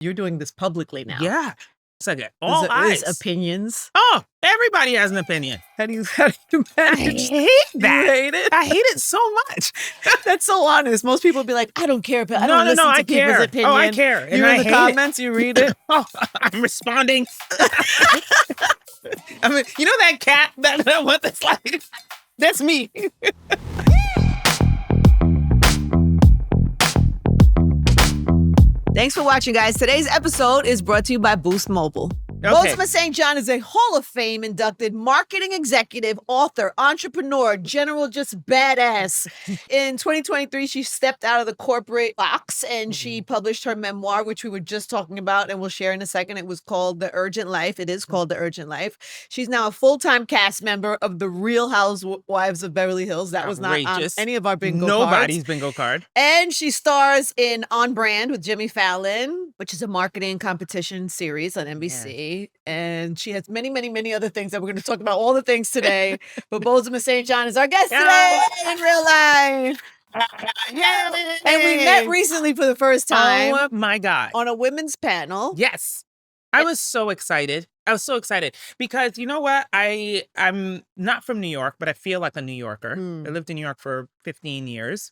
You're doing this publicly now. Yeah. It's like all eyes. Opinions. Oh, everybody has an opinion. How do you manage? I hate that. You hate it? I hate it so much. That's so honest. Most people be like, I don't care, but I don't listen to I people's care. opinion. Oh, I care. And You're I in the hate comments, you read it. Oh, I'm responding. I mean, you know that cat that one that's like, that's me. Thanks for watching, guys. Today's episode is brought to you by Boost Mobile. Okay. Bozoma St. John is a Hall of Fame inducted marketing executive, author, entrepreneur, general, just badass. In 2023, she stepped out of the corporate box and she published her memoir, which we were just talking about and we'll share in a second. It was called The Urgent Life. It is called The Urgent Life. She's now a full-time cast member of The Real Housewives of Beverly Hills. That was not on any of our bingo cards. Nobody's bingo card. And she stars in On Brand with Jimmy Fallon, which is a marketing competition series on NBC. Yeah. And she has many, many, many other things that we're going to talk about, all the things today. But Bozoma St. John is our guest today in real life. And we met recently for the first time. Oh my God. On a women's panel. Yes. I was so excited. Because you know what? I'm not from New York, but I feel like a New Yorker. I lived in New York for 15 years.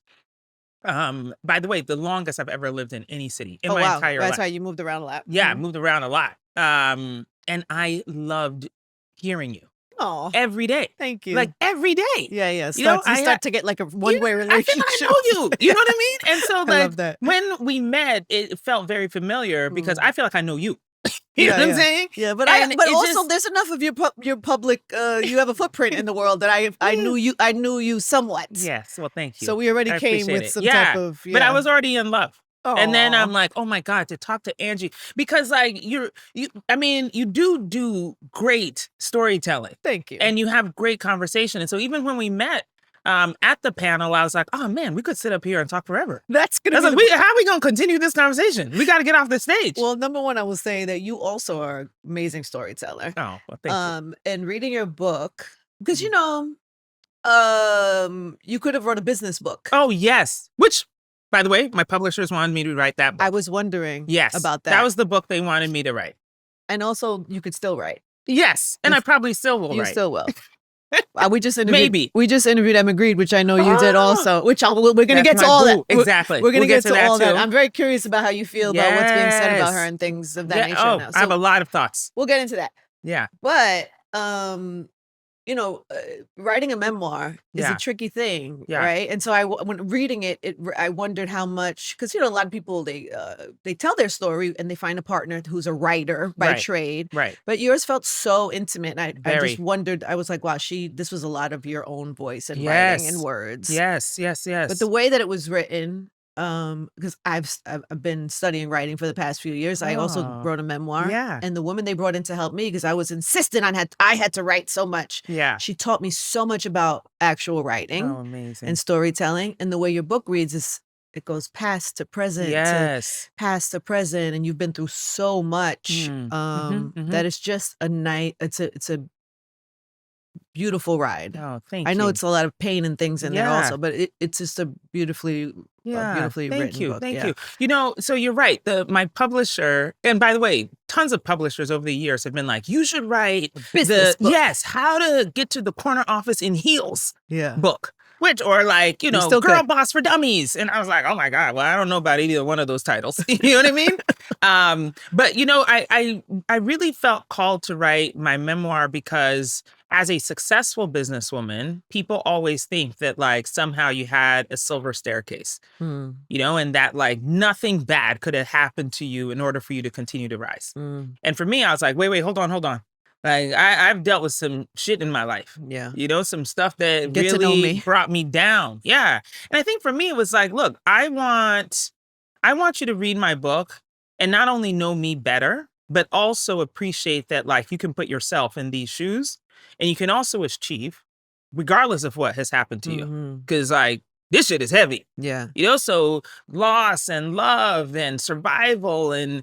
By the way, the longest I've ever lived in any city in my entire life. That's right. You moved around a lot. Yeah, I moved around a lot. And I loved hearing you. Oh, every day. Thank you. Like every day. Yeah. You start to get like a one-way relationship. I feel like I know you. You know what I mean? And so I love that. when we met, it felt very familiar because I feel like I know you. You know what I'm saying? Yeah, but also there's enough of your public. You have a footprint in the world that I knew you. I knew you somewhat. Yes. Well, thank you. So we already came with some type of. But I was already in love. Aww. And then I'm like, oh my God, to talk to Angie because like you do great storytelling. Thank you. And you have great conversation. And so even when we met at the panel, I was like, oh man, we could sit up here and talk forever. That's gonna be how are we gonna continue this conversation? We got to get off the stage. Well, number one, I will say that you also are an amazing storyteller. Oh, well, thank you. And reading your book, because you could have wrote a business book. Oh yes, which. By the way, my publishers wanted me to write that book. I was wondering about that. That was the book they wanted me to write. And also, you could still write. Yes, and I probably still will write. You still will. We just interviewed Emma Grede, which I know you did also. Which we're going to get to all that. Exactly. We're going to get to all that. I'm very curious about how you feel about what's being said about her and things of that nature. Now. So I have a lot of thoughts. We'll get into that. Yeah. But writing a memoir is a tricky thing, right? And so when reading it, I wondered how much, because a lot of people they tell their story and they find a partner who's a writer by trade, right? But yours felt so intimate. I just wondered. I was like, wow, this was a lot of your own voice and writing and words. Yes. But the way that it was written. Because I've been studying writing for the past few years. I also wrote a memoir. Yeah. And the woman they brought in to help me, because I was insistent on I had to write so much. Yeah. She taught me so much about actual writing and storytelling. And the way your book reads is it goes past to present, past to present, and you've been through so much that it's just it's a beautiful ride. Oh, thank you. I know it's a lot of pain and things in there also, but it's just a beautifully written book. Thank you. So you're right. My publisher, and by the way, tons of publishers over the years have been like, you should write business book. How to get to the corner office in heels book. Or Girl Boss for Dummies. And I was like, oh my God, well, I don't know about either one of those titles. You know what I mean? But I really felt called to write my memoir because as a successful businesswoman, people always think that like somehow you had a silver staircase, and that like nothing bad could have happened to you in order for you to continue to rise. And for me, I was like, wait, hold on. Like I've dealt with some shit in my life. Yeah. Some stuff that Get to know really me. brought me down. Yeah. And I think for me, it was like, look, I want you to read my book and not only know me better, but also appreciate that like you can put yourself in these shoes and you can also achieve regardless of what has happened to you. Because like, this shit is heavy. Yeah. So loss and love and survival and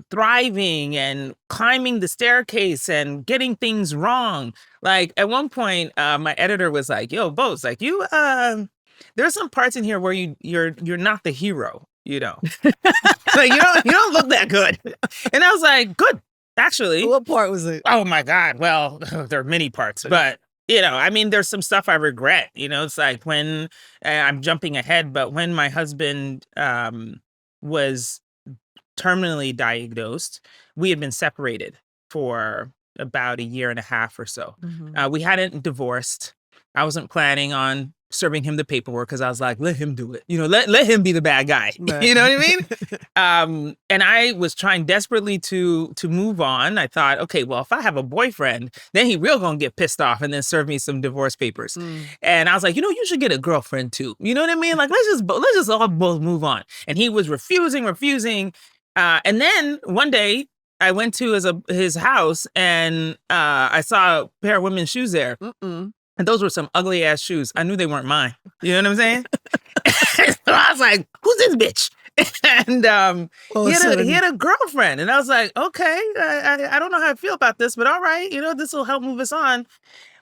thriving and climbing the staircase and getting things wrong. Like at one point, my editor was like, yo, Boz, like you, there's some parts in here where you're not the hero. you know. Like, you don't look that good. And I was like, good, actually. What part was it? Oh my God. Well, there are many parts, but you know, I mean, there's some stuff I regret. You know, it's like when I'm jumping ahead, but when my husband was terminally diagnosed, we had been separated for about a year and a half or so. We hadn't divorced. I wasn't planning on serving him the paperwork because I was like, let him do it. You know, let him be the bad guy. Right. You know what I mean? And I was trying desperately to move on. I thought, okay, well, if I have a boyfriend, then he real gonna get pissed off and then serve me some divorce papers. And I was like, you know, you should get a girlfriend too. You know what I mean? Like, let's just all both move on. And he was refusing. And then one day I went to his house and I saw a pair of women's shoes there. And those were some ugly ass shoes. I knew they weren't mine. You know what I'm saying? So I was like, who's this bitch? And he had a girlfriend. And I was like, okay, I don't know how I feel about this, but all right, you know, this will help move us on.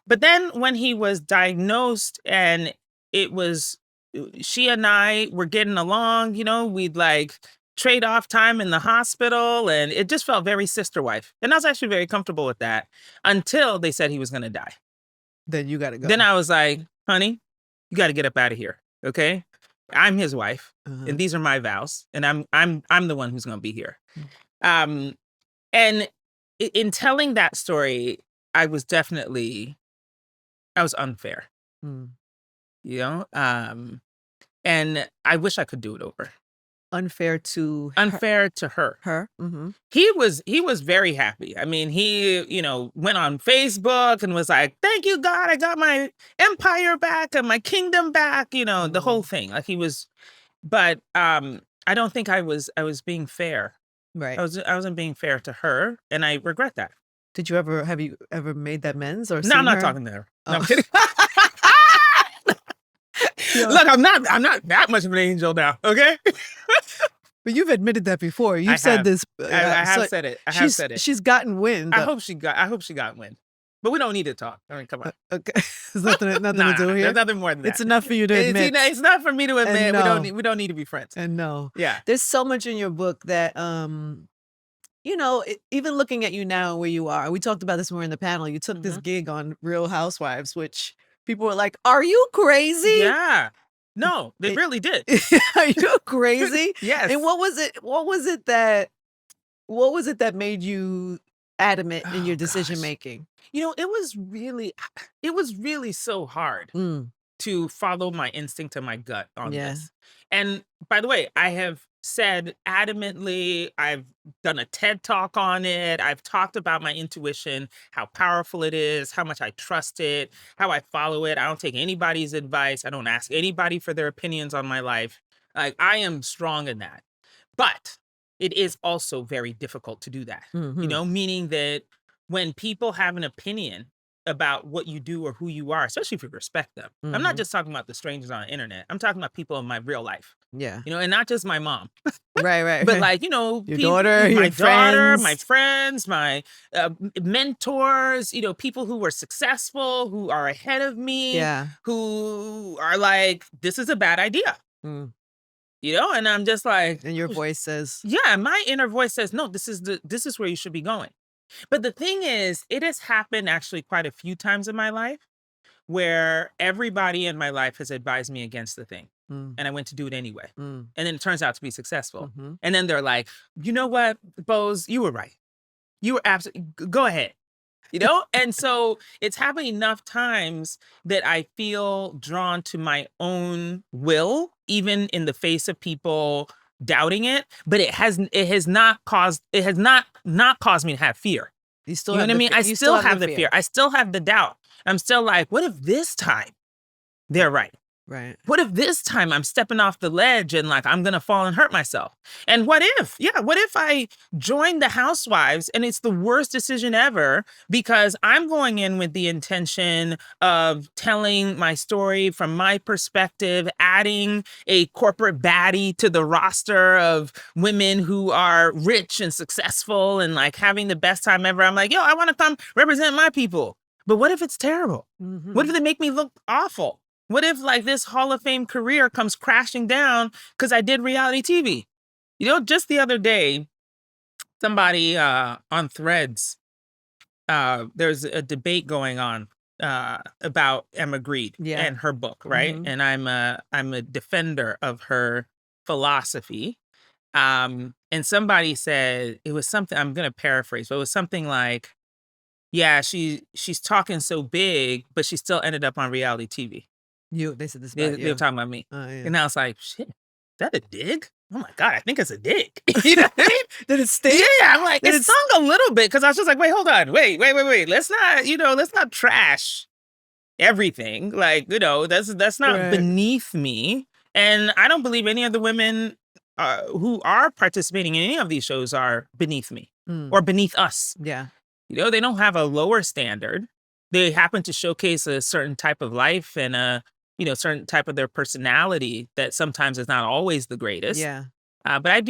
But then when he was diagnosed and she and I were getting along, you know, we'd like trade off time in the hospital, and it just felt very sister wife. And I was actually very comfortable with that until they said he was going to die. Then you got to go. Then I was like, honey, you got to get up out of here. Okay. I'm his wife and these are my vows. And I'm the one who's going to be here. And in telling that story, I was unfair, you know? And I wish I could do it over. Unfair to her. Her. Mm-hmm. He was very happy. I mean, he, you know, went on Facebook and was like, thank you, God, I got my empire back and my kingdom back, you know, the whole thing. Like he was, but I don't think I was being fair. Right. I wasn't being fair to her, and I regret that. Have you ever made that amends or No, I'm not talking to her. No, I'm kidding. Look, I'm not that much of an angel now, okay? But you've admitted that before. You've said this. I have said it. I have said it. She's gotten wind. I hope she got wind. But we don't need to talk. I mean, come on. Okay. There's nothing to do here. There's nothing more than that. It's enough for you to admit. It's not for me to admit. No. We don't need to be friends. And no. Yeah. There's so much in your book that you know, even looking at you now and where you are, we talked about this when we were in the panel. You took this gig on Real Housewives, which people were like, are you crazy? Yeah. No, they really did. Are you crazy? Yes. And what was it that made you adamant in your decision making? You know, it was really so hard to follow my instinct and my gut on this. And by the way, I have said adamantly, I've done a TED talk on it. I've talked about my intuition, how powerful it is, how much I trust it, how I follow it. I don't take anybody's advice. I don't ask anybody for their opinions on my life. Like, I am strong in that. But it is also very difficult to do that, you know, meaning that when people have an opinion about what you do or who you are, especially if you respect them. I'm not just talking about the strangers on the internet. I'm talking about people in my real life. Yeah. You know, and not just my mom. Right. But like, you know, your daughter, my friends, my mentors, you know, people who were successful, who are ahead of me, who are like, this is a bad idea. You know, and I'm just like, and your voice says, yeah, my inner voice says, no, this is where you should be going. But the thing is, it has happened actually quite a few times in my life where everybody in my life has advised me against the thing. And I went to do it anyway. And then it turns out to be successful. And then they're like, you know what, Boz, you were right. You were absolutely, go ahead. You know? And so it's happened enough times that I feel drawn to my own will, even in the face of people doubting it, but it has not caused me to have fear. You still know have what I mean? I still have the fear. fear. I still have the doubt. I'm still like, what if this time they're right? Right. What if this time I'm stepping off the ledge and like I'm gonna fall and hurt myself? And what if I join the Housewives and it's the worst decision ever because I'm going in with the intention of telling my story from my perspective, adding a corporate baddie to the roster of women who are rich and successful and like having the best time ever. I'm like, yo, I want to come represent my people. But what if it's terrible? What if they make me look awful? What if like this Hall of Fame career comes crashing down because I did reality TV? You know, just the other day, somebody on Threads, there's a debate going on about Emma Grede and her book, right? Mm-hmm. And I'm a defender of her philosophy. And somebody said it was something, I'm gonna paraphrase, but it was something like, yeah, she's talking so big, but she still ended up on reality TV. They said this They about were you. talking about me. Yeah. And I was like, shit, is that a dig? Oh my God, I think it's a dig. You know what I mean? Did it sting? Yeah, I'm like, it stung a little bit because I was just like, wait, hold on. Wait. Let's not trash everything. Like, you know, that's not beneath me. And I don't believe any of the women who are participating in any of these shows are beneath me or beneath us. Yeah. You know, they don't have a lower standard. They happen to showcase a certain type of life and a, you know, certain type of their personality that sometimes is not always the greatest. Yeah. But I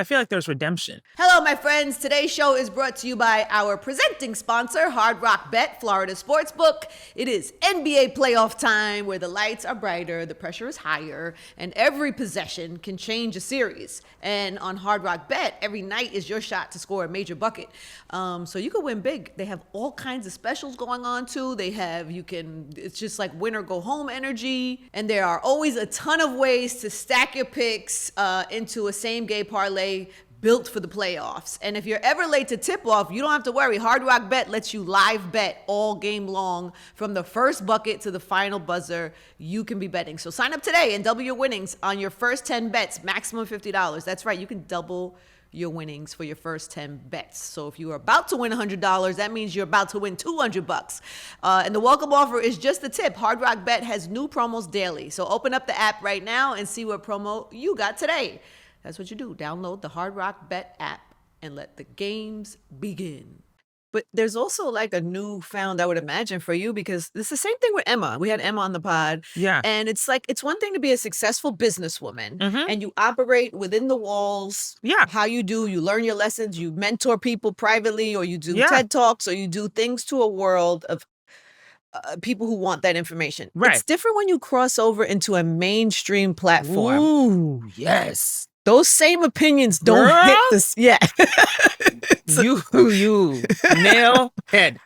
feel like there's redemption. Hello, my friends. Today's show is brought to you by our presenting sponsor, Hard Rock Bet, Florida Sportsbook. It is NBA playoff time where the lights are brighter, the pressure is higher, and every possession can change a series. And on Hard Rock Bet, every night is your shot to score a major bucket. So you can win big. They have all kinds of specials going on too. It's just like win or go home energy. And there are always a ton of ways to stack your picks into a same game parlay built for the playoffs. And if you're ever late to tip off, you don't have to worry. Hard Rock Bet lets you live bet all game long from the first bucket to the final buzzer. You can be betting. So sign up today and double your winnings on your first 10 bets, maximum $50. That's right. You can double your winnings for your first 10 bets. So if you are about to win $100, that means you're about to win $200. And the welcome offer is just the tip. Hard Rock Bet has new promos daily. So open up the app right now and see what promo you got today. That's what you do. Download the Hard Rock Bet app and let the games begin. But there's also like a newfound, I would imagine, for you, because it's the same thing with Emma. We had Emma on the pod. Yeah. And it's like, it's one thing to be a successful businesswoman and you operate within the walls. Yeah. How you learn your lessons, you mentor people privately, or you do TED Talks, or you do things to a world of people who want that information. Right. It's different when you cross over into a mainstream platform. Ooh, yes. Those same opinions don't hit this. Yeah. You nail head.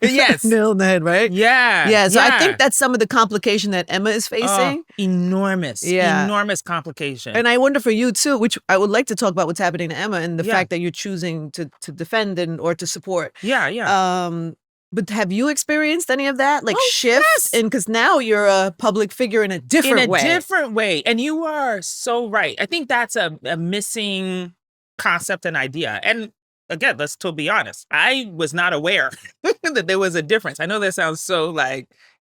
Yes. Nail the head, right? Yeah. Yeah. So I think that's some of the complication that Emma is facing. Enormous. Yeah. Enormous complication. And I wonder for you too, which I would like to talk about what's happening to Emma and the fact that you're choosing to defend or to support. Yeah. But have you experienced any of that? Like shifts? Yes. And because now you're a public figure in a different way. And you are so right. I think that's a missing concept and idea. And again, let's be honest. I was not aware that there was a difference. I know that sounds so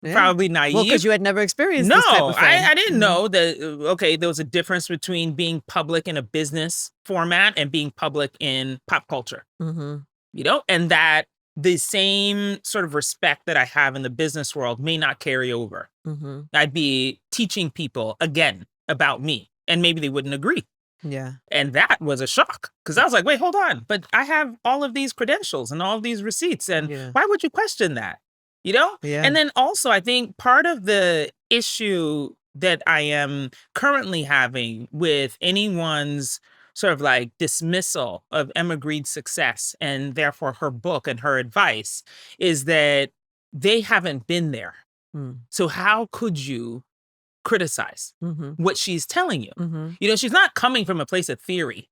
probably naive. Well, because you had never experienced this type of thing. I didn't know that, there was a difference between being public in a business format and being public in pop culture. Mm-hmm. You know, and that the same sort of respect that I have in the business world may not carry over. Mm-hmm. I'd be teaching people again about me, and maybe they wouldn't agree. Yeah. And that was a shock because I was like, wait, hold on. But I have all of these credentials and all of these receipts. And why would you question that? You know? Yeah. And then also, I think part of the issue that I am currently having with anyone's sort of like dismissal of Emma Grede's success and therefore her book and her advice is that they haven't been there. So how could you criticize what she's telling you? You know, she's not coming from a place of theory.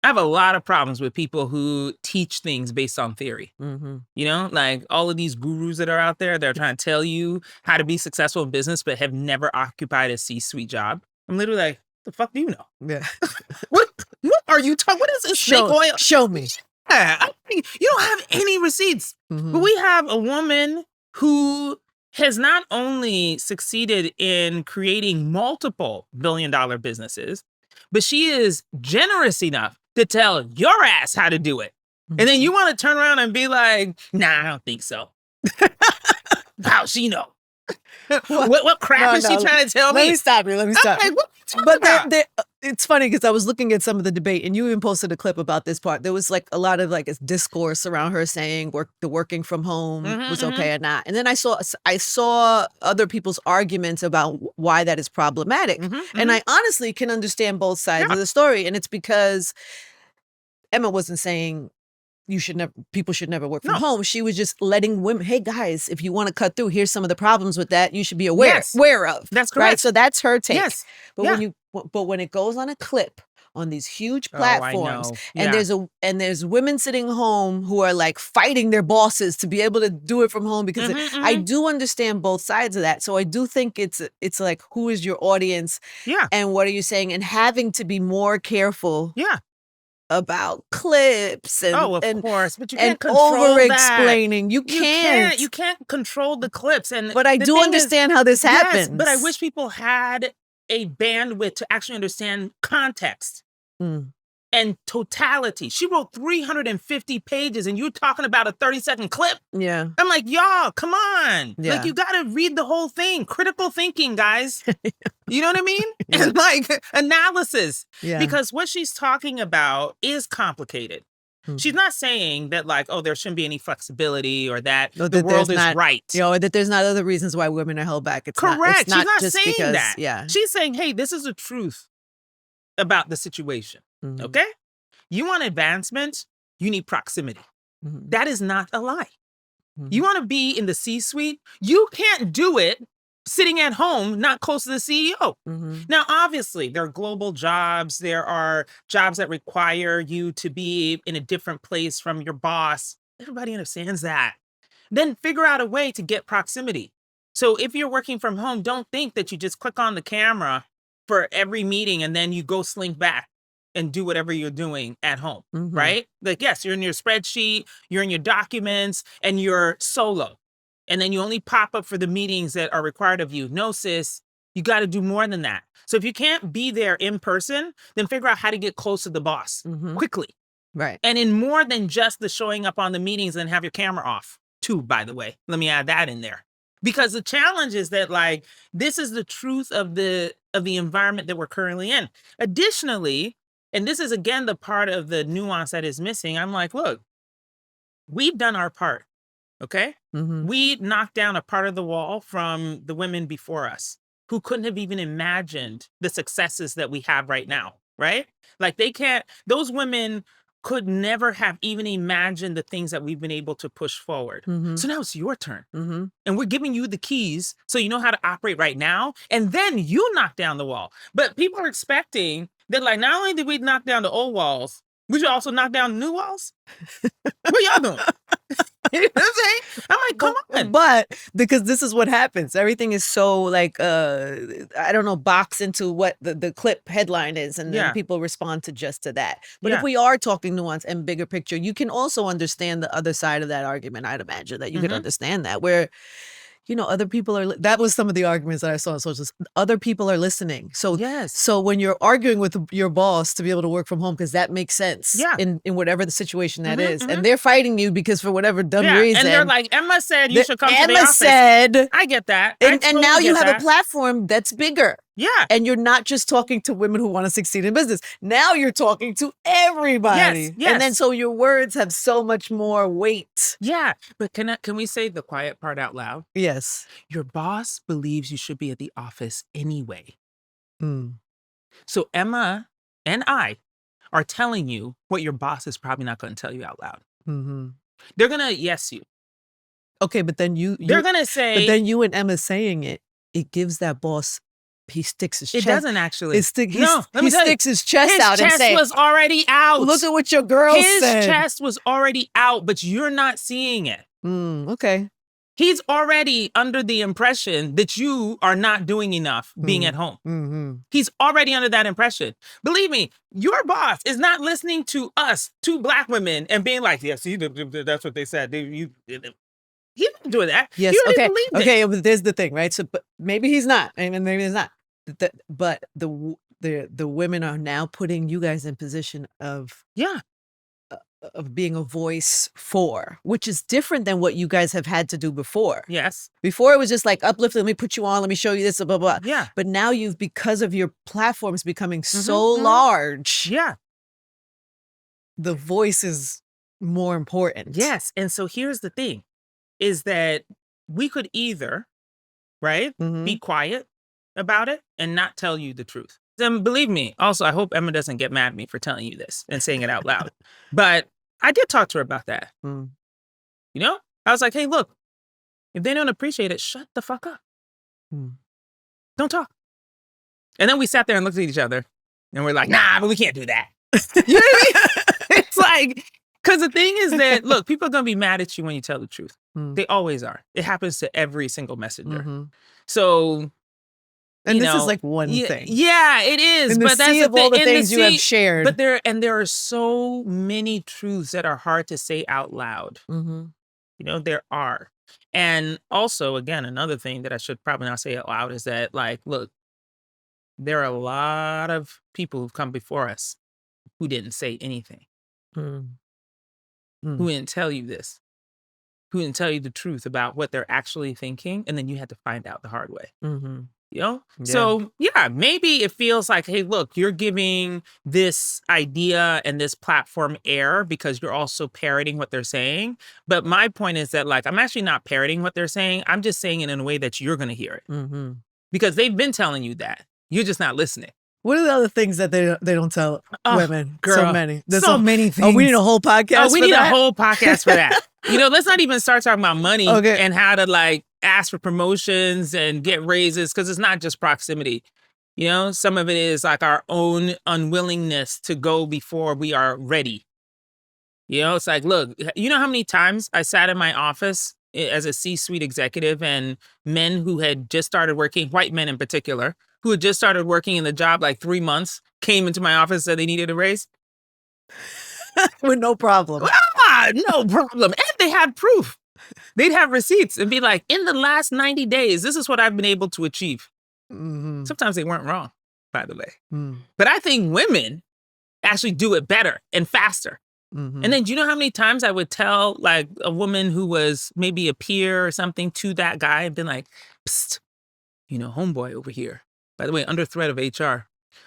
I have a lot of problems with people who teach things based on theory. You know, like all of these gurus that are out there, they're trying to tell you how to be successful in business, but have never occupied a C-suite job. I'm literally like, the fuck do you know? Yeah. What are you talking? What is this snake oil? Show me. Yeah, you don't have any receipts. But we have a woman who has not only succeeded in creating multiple billion-dollar businesses, but she is generous enough to tell your ass how to do it. And then you want to turn around and be like, nah, I don't think so. How's she know? What crap is she trying to tell me? Let me stop you. Okay, what are you talking about? It's funny because I was looking at some of the debate, and you even posted a clip about this part. There was like a lot of like discourse around her saying the working from home was okay or not. And then I saw other people's arguments about why that is problematic. And I honestly can understand both sides of the story. And it's because Emma wasn't saying people should never work from home. She was just letting women, hey guys, if you want to cut through, here's some of the problems with that you should be aware of. That's correct. Right? So that's her take. Yes. But when it goes on a clip on these huge platforms, and there's women sitting home who are like fighting their bosses to be able to do it from home, because I do understand both sides of that. So I do think it's like, who is your audience? Yeah. And what are you saying? And having to be more careful. Yeah. About clips and of course, but you can't control over-explaining. You can't control the clips. But I do understand how this happens. Yes, but I wish people had a bandwidth to actually understand context and totality. She wrote 350 pages, and you're talking about a 30-second clip. Yeah, I'm like, y'all, come on. Yeah. Like, you got to read the whole thing. Critical thinking, guys. You know what I mean? And like analysis. Yeah. Because what she's talking about is complicated. She's not saying that like, oh, there shouldn't be any flexibility or that the world is right. Or that there's not other reasons why women are held back. It's correct. She's not just saying because, that. Yeah. She's saying, hey, this is the truth about the situation. Okay? You want advancement, you need proximity. That is not a lie. You want to be in the C-suite, you can't do it sitting at home, not close to the CEO. Now, obviously, there are global jobs. There are jobs that require you to be in a different place from your boss. Everybody understands that. Then figure out a way to get proximity. So if you're working from home, don't think that you just click on the camera for every meeting and then you go slink back and do whatever you're doing at home, right? Like, yes, you're in your spreadsheet, you're in your documents, and you're solo. And then you only pop up for the meetings that are required of you. No, sis, you got to do more than that. So if you can't be there in person, then figure out how to get close to the boss quickly. Right. And in more than just the showing up on the meetings and have your camera off, too, by the way. Let me add that in there. Because the challenge is that, like, this is the truth of the environment that we're currently in. Additionally, and this is, again, the part of the nuance that is missing. I'm like, look, we've done our part, okay? We knocked down a part of the wall from the women before us who couldn't have even imagined the successes that we have right now, right? Like, those women could never have even imagined the things that we've been able to push forward. So now it's your turn. And we're giving you the keys so you know how to operate right now. And then you knock down the wall. But people are expecting that, like, not only did we knock down the old walls, we should also knock down the new walls. What y'all doing? You know what I'm saying? I'm like, come on. But because this is what happens. Everything is so like, I don't know, box into what the clip headline is. And then people respond to that. But if we are talking nuance and bigger picture, you can also understand the other side of that argument. I'd imagine that you could understand that, where, you know, other people are, that was some of the arguments that I saw on social. Other people are listening. So so when you're arguing with your boss to be able to work from home, because that makes sense in whatever the situation that is. And they're fighting you because for whatever dumb reason. And they're like, Emma said you should come to the office. Emma said. I get that. And now you have a platform that's bigger. Yeah. And you're not just talking to women who want to succeed in business. Now you're talking to everybody. Yes. And then so your words have so much more weight. Yeah. But can we say the quiet part out loud? Yes. Your boss believes you should be at the office anyway. So Emma and I are telling you what your boss is probably not going to tell you out loud. They're going to yes you. Okay, but then they're going to say. But then you and Emma saying it gives that boss. He sticks his chest. It doesn't actually. He sticks his chest out and says, his chest was already out. Look at what your girl said. His chest was already out, but you're not seeing it. Okay. He's already under the impression that you are not doing enough being at home. He's already under that impression. Believe me, your boss is not listening to us, two Black women, and being like, yeah, see, that's what they said. He's not doing that. Yes. You okay. Believe okay. But there's the thing, right? So, but maybe he's not. I mean, maybe he's not. But the women are now putting you guys in position of of being a voice for, which is different than what you guys have had to do before. Yes. Before it was just like uplifting, let me put you on, let me show you this, blah, blah, blah. Yeah. But now because of your platforms becoming so large. Yeah. The voice is more important. Yes. And so here's the thing, is that we could either, right, be quiet about it and not tell you the truth. And believe me, also, I hope Emma doesn't get mad at me for telling you this and saying it out loud. But I did talk to her about that. You know, I was like, hey, look, if they don't appreciate it, shut the fuck up. Don't talk. And then we sat there and looked at each other and we're like, nah, but we can't do that. You know what I mean? It's like, because the thing is that, look, people are going to be mad at you when you tell the truth. They always are. It happens to every single messenger. So, and this is like one thing. Yeah, it is. But that's the all the things you have shared. But there are so many truths that are hard to say out loud. You know, there are. And also, again, another thing that I should probably not say out loud is that, like, look, there are a lot of people who've come before us who didn't say anything. Who didn't tell you this. Who didn't tell you the truth about what they're actually thinking. And then you had to find out the hard way. You know? Yeah. So, yeah, maybe it feels like, hey, look, you're giving this idea and this platform air because you're also parroting what they're saying. But my point is that, like, I'm actually not parroting what they're saying. I'm just saying it in a way that you're going to hear it. Because they've been telling you that. You're just not listening. What are the other things that they don't tell women? Girl, so many. There's so many things. Oh, we need a whole podcast we need a whole podcast for that. You know, let's not even start talking about money and how to, like, ask for promotions and get raises, because it's not just proximity. You know, some of it is like our own unwillingness to go before we are ready. You know, it's like, look, you know how many times I sat in my office as a C-suite executive and men who had just started working, white men in particular, who had just started working in the job like 3 months, came into my office and said they needed a raise? With no problem. No problem. And they had proof. They'd have receipts and be like, in the last 90 days, this is what I've been able to achieve. Sometimes they weren't wrong, by the way. But I think women actually do it better and faster. And then do you know how many times I would tell, like, a woman who was maybe a peer or something to that guy and been like, psst, you know, homeboy over here. By the way, under threat of HR,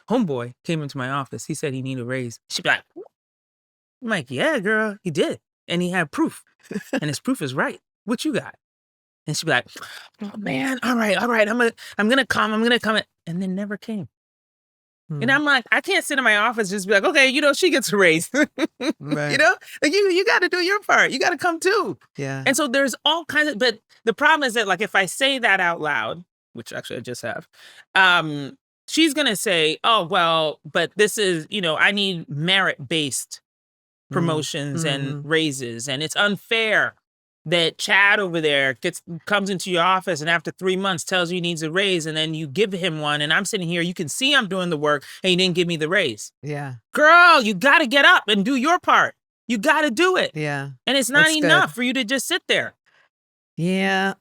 homeboy came into my office. He said he needed a raise. She'd be like, I'm like, yeah, girl, he did. And he had proof. And his proof is right. What you got? And she'd be like, oh, man, all right. I'm gonna come. And then never came. And I'm like, I can't sit in my office and just be like, okay, you know, she gets a raise. Right. You know, like you got to do your part. You got to come too. Yeah. And so there's all kinds of, but the problem is that, like, if I say that out loud, which actually I just have, she's going to say, oh, well, but this is, you know, I need merit-based promotions and raises. And it's unfair that Chad over there comes into your office and after 3 months tells you he needs a raise, and then you give him one, and I'm sitting here, you can see I'm doing the work, and you didn't give me the raise. Yeah. Girl, you got to get up and do your part. You got to do it. Yeah. And it's not enough for you to just sit there. Yeah.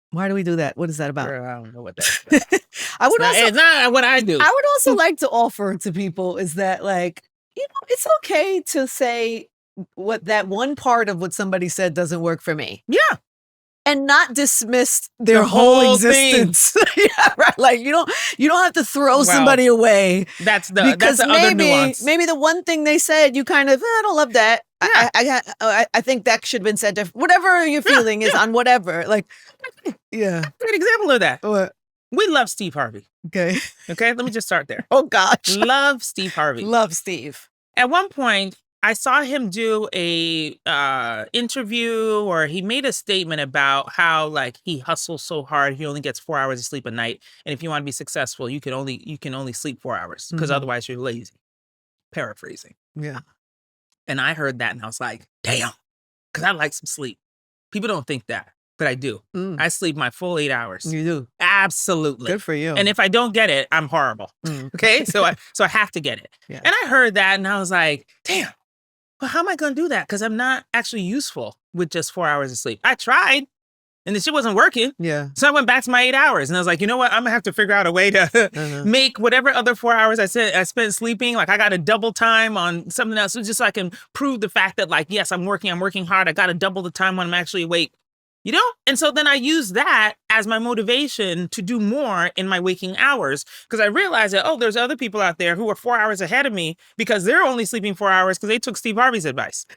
Why do we do that? What is that about? Girl, I don't know what that's about. It's not what I do. I would also like to offer to people is that, like, you know, it's okay to say what that one part of what somebody said doesn't work for me. Yeah. And not dismiss their whole existence. Yeah, right. Like, you don't have to throw somebody away. That's the other nuance. Maybe the one thing they said, you kind of, I don't love that. Yeah. I think that should have been said different. Whatever your feeling is on whatever. Like, yeah. Great example of that. What? We love Steve Harvey. Okay. Okay, let me just start there. Oh, gosh. Love Steve Harvey. Love Steve. At one point, I saw him do a interview, or he made a statement about how, like, he hustles so hard, he only gets 4 hours of sleep a night, and if you want to be successful, you can only sleep 4 hours because otherwise you're lazy. Paraphrasing. Yeah. And I heard that and I was like, damn, because I like some sleep. People don't think that, but I do. I sleep my full 8 hours. You do? Absolutely. Good for you. And if I don't get it, I'm horrible. Okay, so I have to get it. Yeah. And I heard that and I was like, damn. Well, how am I going to do that? Because I'm not actually useful with just 4 hours of sleep. I tried. And the shit wasn't working. Yeah. So I went back to my 8 hours and I was like, you know what? I'm gonna have to figure out a way to make whatever other 4 hours I spent sleeping. Like I got to double time on something else. So just so I can prove the fact that like, yes, I'm working hard. I got to double the time when I'm actually awake. You know? And so then I use that as my motivation to do more in my waking hours. Because I realized that, there's other people out there who are 4 hours ahead of me because they're only sleeping 4 hours because they took Steve Harvey's advice.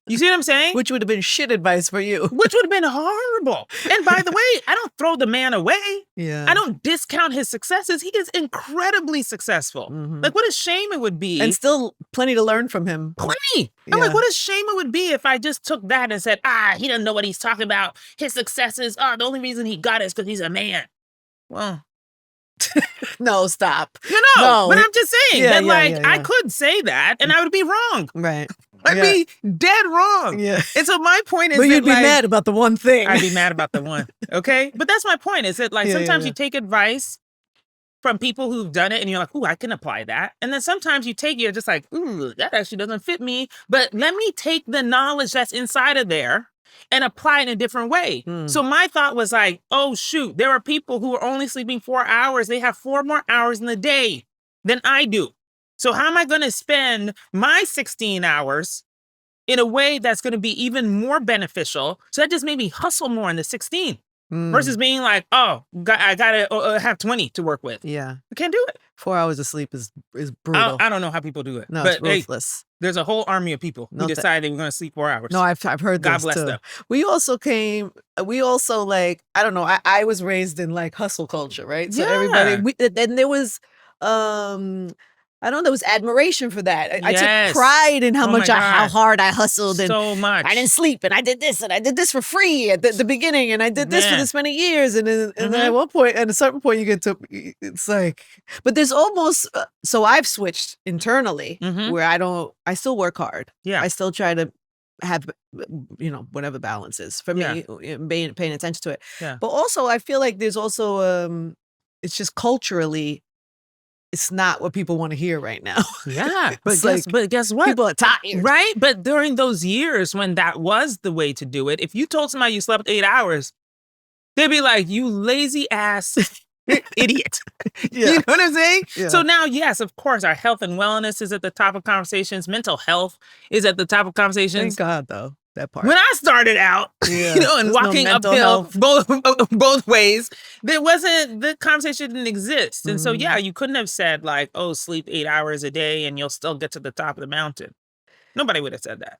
You see what I'm saying? Which would have been shit advice for you. Which would have been horrible. And by the way, I don't throw the man away. Yeah. I don't discount his successes. He is incredibly successful. Like what a shame it would be. And still plenty to learn from him. Plenty. I'm like, what a shame it would be if I just took that and said, he doesn't know what he's talking about. His successes, the only reason he got it is because he's a man. Well. No, stop. No, but I'm just saying that I could say that and I would be wrong. Right. I'd be dead wrong. Yeah. And so my point is but you'd be mad about the one thing. I'd be mad about the one. Okay. But that's my point is that like sometimes you take advice from people who've done it and you're like, ooh, I can apply that. And then sometimes you're just like, ooh, that actually doesn't fit me. But let me take the knowledge that's inside of there and apply it in a different way. So my thought was like, oh, shoot, there are people who are only sleeping 4 hours. They have 4 more hours in the day than I do. So how am I going to spend my 16 hours in a way that's going to be even more beneficial? So that just made me hustle more in the 16 versus being like, I got to have 20 to work with. Yeah. I can't do it. 4 hours of sleep is brutal. I don't know how people do it. No, but it's ruthless. There's a whole army of people who decided they were going to sleep 4 hours. No, I've heard God this bless too. them. We also like, I don't know, I was raised in like hustle culture, right? So everybody, and there was, I don't know, there was admiration for that. I took pride in how hard I hustled and so much. I didn't sleep and I did this for free at the beginning and I did this for this many years and then at a certain point you get to, it's like, but there's almost, so I've switched internally where I still work hard. Yeah. I still try to have, whatever balance is for me, paying attention to it. Yeah. But also I feel like there's also, it's just culturally, it's not what people want to hear right now. Yeah. But guess what? People are tired. Right? But during those years when that was the way to do it, if you told somebody you slept 8 hours, they'd be like, you lazy ass idiot. You know what I'm saying? Yeah. So now, yes, of course, our health and wellness is at the top of conversations. Mental health is at the top of conversations. Thank God, though. That part. When I started out, and walking uphill both ways, the conversation didn't exist. And so, you couldn't have said like, oh, sleep 8 hours a day and you'll still get to the top of the mountain. Nobody would have said that.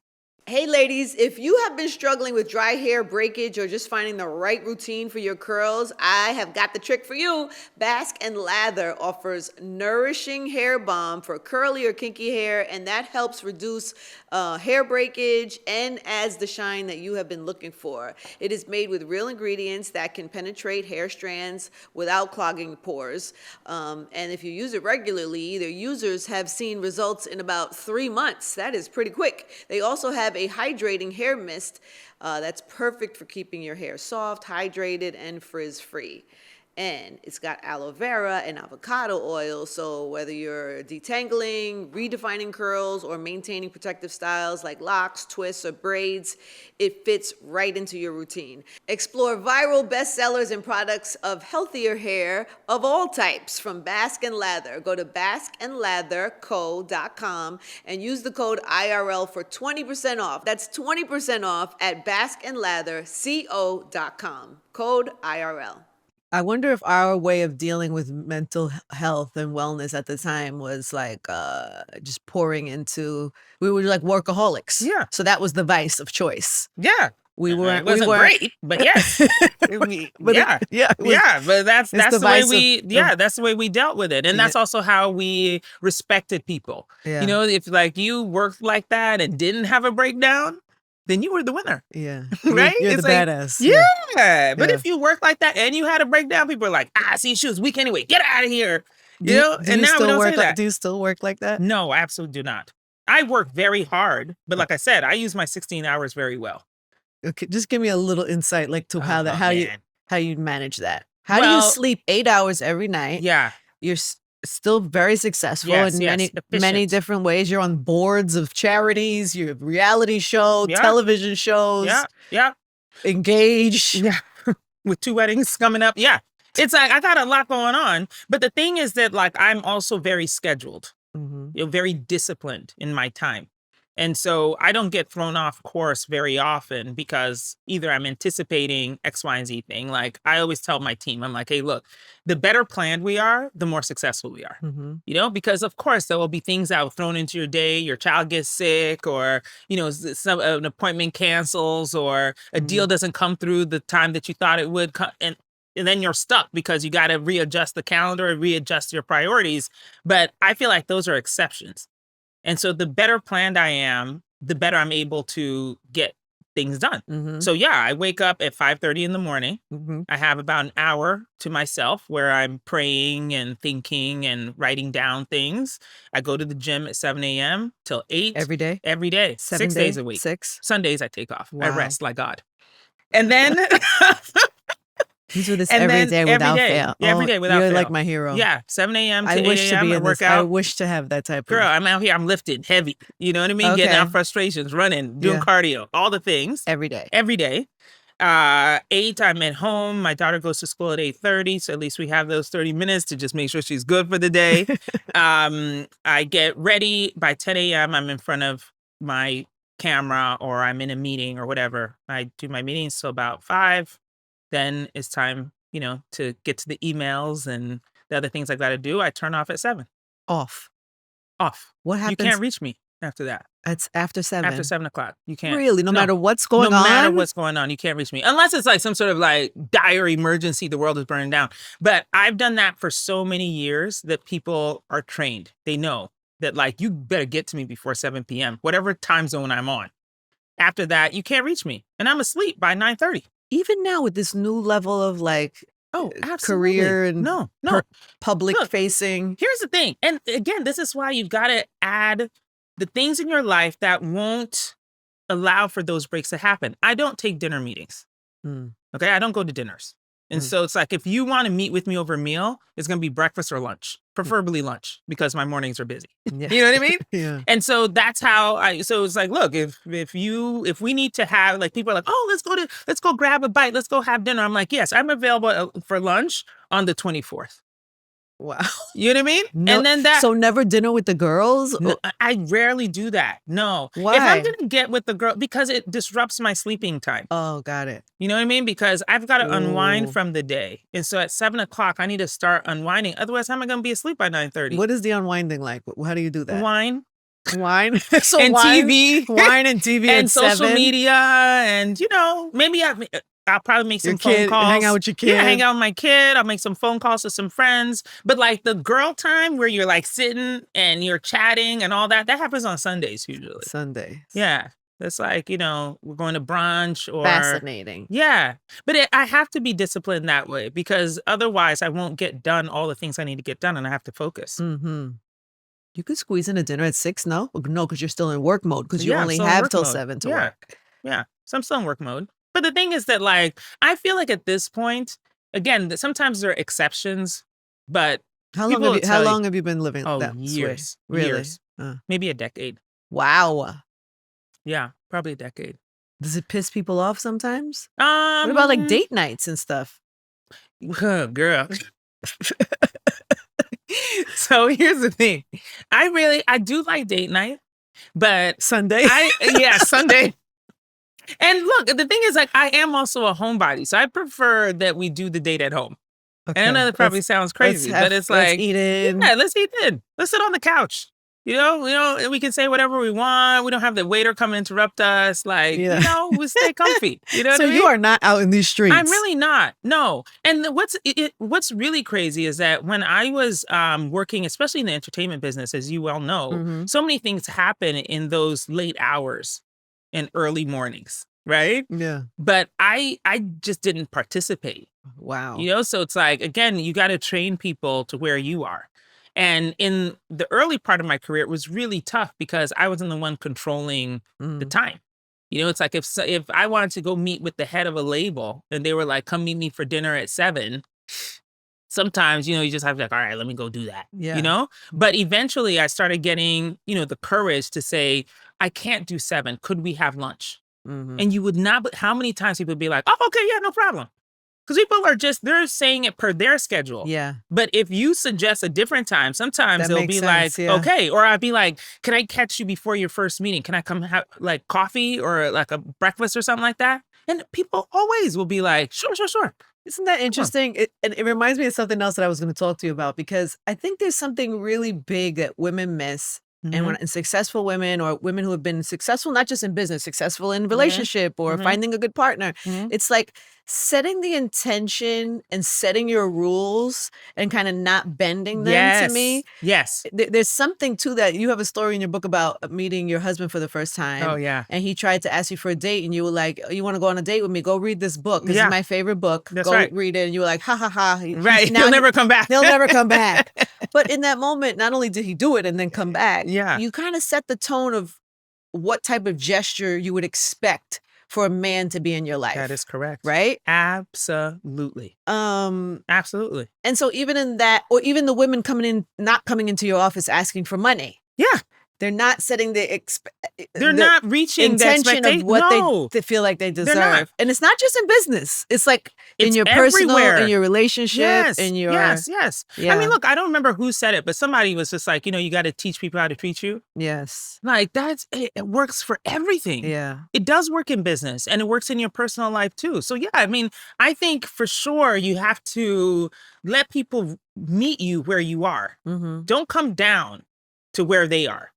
Hey ladies, if you have been struggling with dry hair, breakage, or just finding the right routine for your curls, I have got the trick for you. Bask and Lather offers nourishing hair balm for curly or kinky hair, and that helps reduce hair breakage and adds the shine that you have been looking for. It is made with real ingredients that can penetrate hair strands without clogging pores. And if you use it regularly, their users have seen results in about 3 months. That is pretty quick. They also have a hydrating hair mist that's perfect for keeping your hair soft, hydrated, and frizz-free. And it's got aloe vera and avocado oil, so whether you're detangling, redefining curls, or maintaining protective styles like locks, twists, or braids, it fits right into your routine. Explore viral bestsellers and products of healthier hair of all types from Bask and Lather. Go to baskandlatherco.com and use the code IRL for 20% off. That's 20% off at baskandlatherco.com. Code IRL. I wonder if our way of dealing with mental health and wellness at the time was like just pouring into, we were like workaholics. Yeah. So that was the vice of choice. Yeah. We weren't. It wasn't great, but yes. But that's the way that's the way we dealt with it. And that's also how we respected people. Yeah. You know, if like you worked like that and didn't have a breakdown, then you were the winner. Yeah. Right? You're the badass. Yeah. But if you work like that and you had a breakdown, people are like, see, she was weak anyway. Get out of here. You know? And now we don't say that. Do you still work like that? No, I absolutely do not. I work very hard. But like I said, I use my 16 hours very well. Okay, just give me a little insight like to how you manage that. How do you sleep 8 hours every night? Yeah. You're still very successful in many different ways. You're on boards of charities, you have reality show, television shows. Yeah. engaged. Yeah. With 2 weddings coming up. Yeah. It's like, I got a lot going on. But the thing is that like, I'm also very scheduled, very disciplined in my time. And so I don't get thrown off course very often because either I'm anticipating X, Y, and Z thing. Like I always tell my team, I'm like, hey, look, the better planned we are, the more successful we are. Because of course there will be things that will thrown into your day. Your child gets sick, or an appointment cancels, or a deal doesn't come through the time that you thought it would, and then you're stuck because you got to readjust the calendar and readjust your priorities. But I feel like those are exceptions. And so the better planned I am, the better I'm able to get things done. So yeah, I wake up at 5:30 in the morning. I have about an hour to myself where I'm praying and thinking and writing down things. I go to the gym at 7 a.m. till 8. Every day? Every day. 6 days a week. 6? Sundays I take off. Wow. I rest like God. And then... You do this every day without fail. Every day without fail. You're like my hero. Yeah, 7 a.m. to 8 a.m. I work out. I wish to have that type of... Girl, I'm out here, I'm lifting heavy. You know what I mean? Okay. Getting out frustrations, running, doing cardio, all the things. Every day. Every day. 8, I'm at home. My daughter goes to school at 8:30, so at least we have those 30 minutes to just make sure she's good for the day. I get ready. By 10 a.m., I'm in front of my camera, or I'm in a meeting or whatever. I do my meetings till about 5. Then it's time, to get to the emails and the other things I got to do. I turn off at 7. Off. What happens? You can't reach me after that. It's after 7. After 7 o'clock. You can't. Really? No matter what's going on? No matter what's going on, you can't reach me. Unless it's like some sort of like dire emergency, the world is burning down. But I've done that for so many years that people are trained. They know that like, you better get to me before 7 p.m., whatever time zone I'm on. After that, you can't reach me. And I'm asleep by 9:30. Even now with this new level of like career and public facing. Here's the thing. And again, this is why you've got to add the things in your life that won't allow for those breaks to happen. I don't take dinner meetings. Okay. I don't go to dinners. And so it's like, if you want to meet with me over a meal, it's going to be breakfast or lunch, preferably lunch, because my mornings are busy. Yeah. You know what I mean? Yeah. And so that's how so it's like, look, if we need to have, like, people are like, oh, let's go grab a bite. Let's go have dinner. I'm like, yes, I'm available for lunch on the 24th. Wow. You know what I mean? No, and then so never dinner with the girls? No, I rarely do that. No. Why? If I'm going to get with the girl, because it disrupts my sleeping time. Oh, got it. You know what I mean? Because I've got to unwind from the day. And so at 7 o'clock, I need to start unwinding. Otherwise, how am I going to be asleep by 9:30? What is the unwinding like? How do you do that? Wine. So and TV. Wine and TV and social 7? media. And, maybe I'll probably make some phone calls. Hang out with your kid. Yeah, hang out with my kid. I'll make some phone calls to some friends. But like the girl time where you're like sitting and you're chatting and all that happens on Sundays usually. Sundays. Yeah. That's like, we're going to brunch or... Fascinating. Yeah. But I have to be disciplined that way, because otherwise I won't get done all the things I need to get done, and I have to focus. You could squeeze in a dinner at 6, no? No, because you're still in work mode, because you only have till 7 to work. Yeah. So I'm still in work mode. But the thing is that, like, I feel like at this point, again, that sometimes there are exceptions, but how long have you been living that years. way? Really? Years. Maybe a decade. Wow. Yeah, probably a decade. Does it piss people off sometimes? What about like date nights and stuff? Girl. So here's the thing. I do like date night, but Sunday? Sunday. And look, the thing is, like, I am also a homebody, so I prefer that we do the date at home. Okay. And I know that probably sounds crazy, but it's like, let's eat in. Yeah, let's eat in. Let's sit on the couch. We can say whatever we want. We don't have the waiter come and interrupt us. Like, we stay comfy. You know what I mean? So you are not out in these streets. I'm really not. No. And what's really crazy is that when I was working, especially in the entertainment business, as you well know, so many things happen in those late hours and early mornings, right? Yeah. But I just didn't participate. Wow. So it's like, again, you got to train people to where you are. And in the early part of my career, it was really tough because I wasn't the one controlling the time. It's like if I wanted to go meet with the head of a label and they were like, come meet me for dinner at 7, sometimes, you just have to be like, all right, let me go do that, But eventually I started getting, the courage to say, I can't do 7. Could we have lunch? And you would not, how many times people would be like, oh, okay, yeah, no problem. Because people are just, they're saying it per their schedule. Yeah. But if you suggest a different time, sometimes they'll be sense, like, okay. Or I'd be like, can I catch you before your first meeting? Can I come have like coffee or like a breakfast or something like that? And people always will be like, sure. Isn't that interesting? And it reminds me of something else that I was going to talk to you about, because I think there's something really big that women miss. And successful women, or women who have been successful, not just in business, successful in relationship or finding a good partner, it's like setting the intention and setting your rules and kind of not bending them to me. Yes. There's something to that. You have a story in your book about meeting your husband for the first time. Oh, yeah. And he tried to ask you for a date, and you were like, you want to go on a date with me? Go read this book. This is my favorite book. That's go right. read it. And you were like, ha, ha, ha. Right. He'll never come back. He'll never come back. But in that moment, not only did he do it and then come back, you kind of set the tone of what type of gesture you would expect for a man to be in your life. That is correct. Right? Absolutely. Absolutely. And so even in that, or even the women not coming into your office asking for money. Yeah. They're not setting they're not reaching intention the of what they feel like they deserve. And it's not just in business. It's like in your personal, in your relationship, in your... Yes. Yeah. I mean, look, I don't remember who said it, but somebody was just like, you got to teach people how to treat you. Yes. Like it works for everything. Yeah. It does work in business, and it works in your personal life too. So yeah, I mean, I think for sure you have to let people meet you where you are. Don't come down to where they are.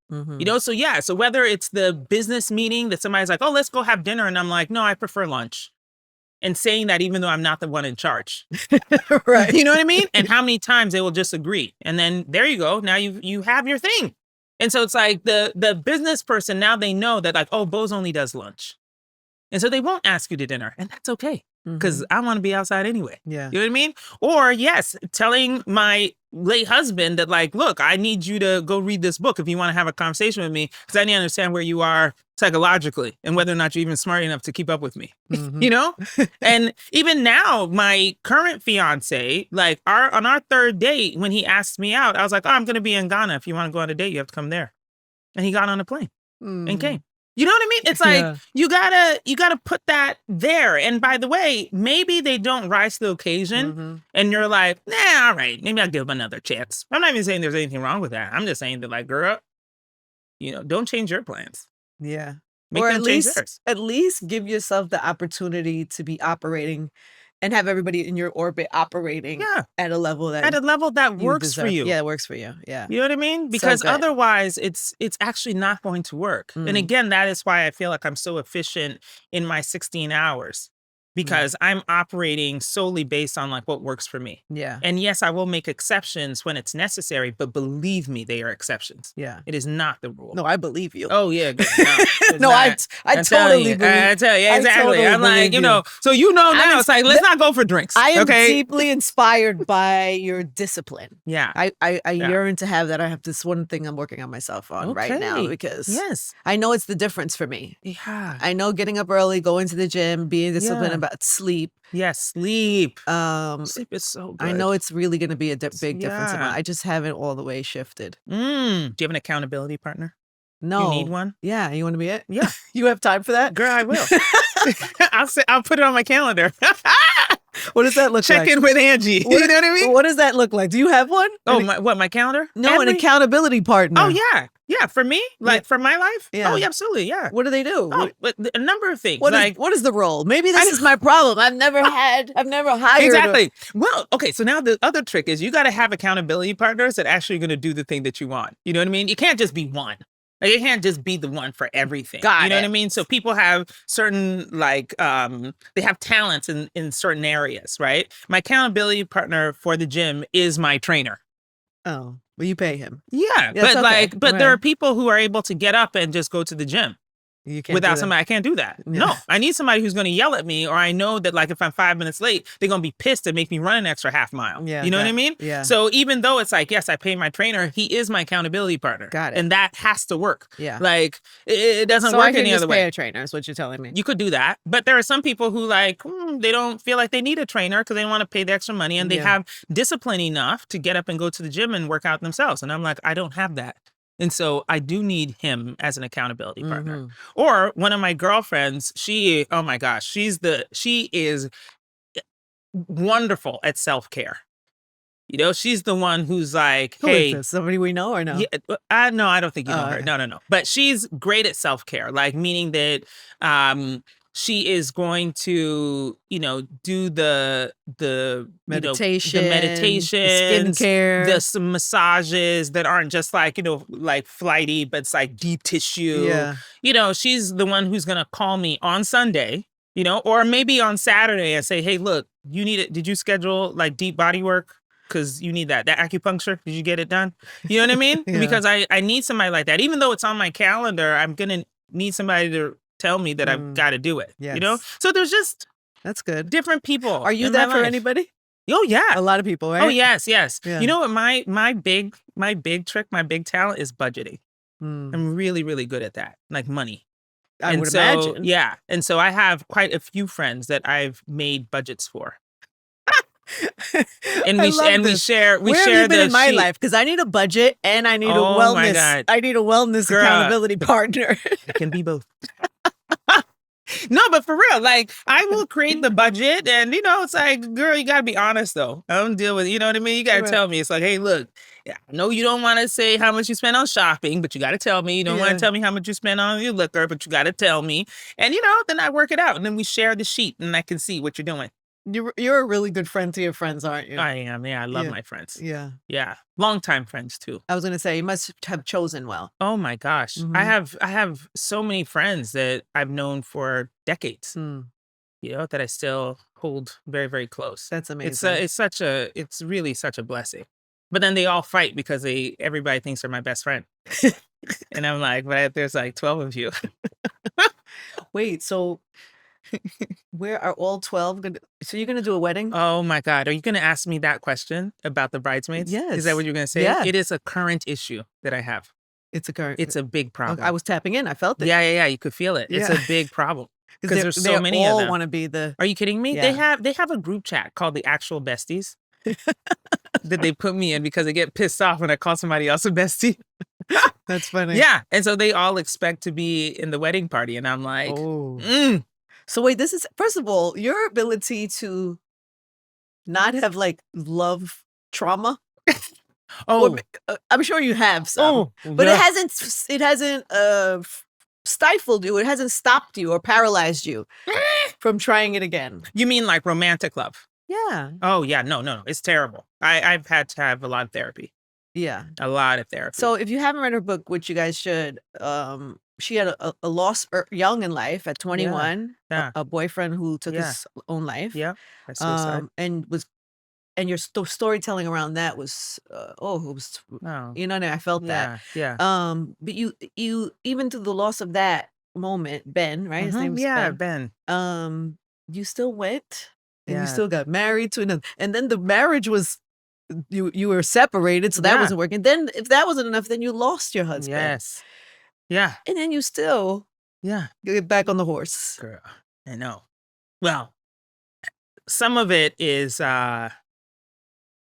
So yeah, so whether it's the business meeting that somebody's like, oh, let's go have dinner. And I'm like, no, I prefer lunch. And saying that even though I'm not the one in charge. Right. You know what I mean? And how many times they will just agree. And then there you go. Now you have your thing. And so it's like the business person, now they know that like, oh, Boz only does lunch. And so they won't ask you to dinner. And that's okay. Because I want to be outside anyway. Yeah. You know what I mean? Or yes, telling my late husband that like, look, I need you to go read this book if you want to have a conversation with me, because I need to understand where you are psychologically and whether or not you're even smart enough to keep up with me. And even now, my current fiance, like on our third date, when he asked me out, I was like, oh, I'm going to be in Ghana. If you want to go on a date, you have to come there. And he got on a plane and came. You know what I mean? It's like, you gotta put that there. And by the way, maybe they don't rise to the occasion and you're like, nah, all right, maybe I'll give them another chance. I'm not even saying there's anything wrong with that. I'm just saying that like, girl, don't change your plans. Yeah. Make or them change theirs. At least give yourself the opportunity to be operating and have everybody in your orbit operating at a level that works for you. Yeah, it works for you. Yeah. You know what I mean? Because otherwise it's actually not going to work. And again, that is why I feel like I'm so efficient in my 16 hours. Because I'm operating solely based on like what works for me. Yeah. And yes, I will make exceptions when it's necessary, but believe me, they are exceptions. Yeah. It is not the rule. No, I believe you. Oh yeah. No, I totally believe. I tell you, exactly. Totally I'm like, so now it's like, let's not go for drinks. I am deeply inspired by your discipline. Yeah. I yearn to have that. I have this one thing I'm working on myself on right now, because I know it's the difference for me. Yeah. I know getting up early, going to the gym, being disciplined about sleep. Yes, sleep. Sleep is so good. I know it's really going to be a big difference. I just haven't all the way shifted. Do you have an accountability partner? No. You need one? Yeah. You want to be it? Yeah. You have time for that? Girl, I will. I'll put it on my calendar. What does that look like? Check in with Angie. You know what I mean? What does that look like? Do you have one? Oh, my calendar? No, an accountability partner. Oh, yeah. Yeah, for me? Like, for my life? Yeah. Oh, yeah, absolutely, yeah. What do they do? Oh, a number of things. What is the role? Maybe this is my problem. I've never hired. Exactly. Well, okay, so now the other trick is you got to have accountability partners that actually are going to do the thing that you want. You know what I mean? You can't just be one. Like, it can't just be the one for everything. You know what I mean? So people have certain, like, they have talents in certain areas, right? My accountability partner for the gym is my trainer. Oh, well, you pay him. Yeah, but there are people who are able to get up and just go to the gym. You can't without somebody, I can't do that. Yeah. No, I need somebody who's going to yell at me, or I know that like if I'm 5 minutes late, they're going to be pissed and make me run an extra half mile. Yeah, you know what I mean? Yeah. So even though it's like, yes, I pay my trainer, he is my accountability partner. Got it. And that has to work. Yeah. Like it doesn't work any other way. Pay a trainer is what you're telling me. You could do that, but there are some people who like they don't feel like they need a trainer because they don't want to pay the extra money, and they have discipline enough to get up and go to the gym and work out themselves. And I'm like, I don't have that. And so I do need him as an accountability partner. Or one of my girlfriends, oh my gosh, she is wonderful at self-care. You know, she's the one who's like, Who hey, is this? Somebody we know or no? Yeah, no, I don't think you know her. Okay. No. But she's great at self-care, like meaning that she is going to, do the meditation, the meditation, skincare, some massages that aren't just like, like flighty, but it's like deep tissue. Yeah. She's the one who's gonna call me on Sunday, or maybe on Saturday and say, hey, look, you need it. Did you schedule like deep body work? Because you need that acupuncture. Did you get it done? You know what I mean? Yeah. Because I need somebody like that. Even though it's on my calendar, I'm going to need somebody to tell me that I've got to do it. Yes. So there's just that's good. different people. Are you that for anybody? Oh, yeah. A lot of people, right? Oh, yes. Yeah. You know what? My big trick, my big talent is budgeting. I'm really, really good at that. Like money. I would imagine. Yeah. And so I have quite a few friends that I've made budgets for. And we share. Where have you been in my life? Because I need a budget and I need a wellness. My God. I need a wellness accountability partner. It can be both. No, but for real, like I will create the budget, and it's like, girl, you gotta be honest though. I don't deal with, you know what I mean. You gotta tell me. It's like, hey, look, I know you don't want to say how much you spend on shopping, but you gotta tell me. You don't want to tell me how much you spend on your liquor, but you gotta tell me. And then I work it out, and then we share the sheet, and I can see what you're doing. You're a really good friend to your friends, aren't you? I am. Yeah, I love my friends. Yeah. Yeah. Longtime friends too. I was going to say, you must have chosen well. Oh my gosh. I have so many friends that I've known for decades, that I still hold very, very close. That's amazing. It's really such a blessing. But then they all fight because everybody thinks they're my best friend. And I'm like, but there's like 12 of you. Wait, so where are all 12 going to... So you're going to do a wedding? Oh my God. Are you going to ask me that question about the bridesmaids? Yes. Is that what you're going to say? Yeah. It is a current issue that I have. It's a big problem. I was tapping in. I felt it. Yeah. You could feel it. Yeah. It's a big problem. Because there's so many of them. They all want to be the... Are you kidding me? Yeah. They have a group chat called the Actual Besties that they put me in because they get pissed off when I call somebody else a bestie. That's funny. Yeah. And so they all expect to be in the wedding party. And I'm like, So wait, this is, first of all, your ability to not have like love trauma. I'm sure you have some, but it hasn't stifled you. It hasn't stopped you or paralyzed you from trying it again. You mean like romantic love? Yeah. Oh yeah. No. It's terrible. I've had to have a lot of therapy. Yeah. A lot of therapy. So if you haven't read her book, which you guys should, she had a loss young in life at 21, a boyfriend who took his own life. Yeah. By suicide. And your storytelling around that was, I felt that. Yeah. But you even through the loss of that moment, Ben, right? His name's Ben. You still went and you still got married to another, and then the marriage was, you were separated, so that wasn't working. Then if that wasn't enough, then you lost your husband. Yes. Yeah. And then you still get back on the horse. Girl, I know. Well, some of it is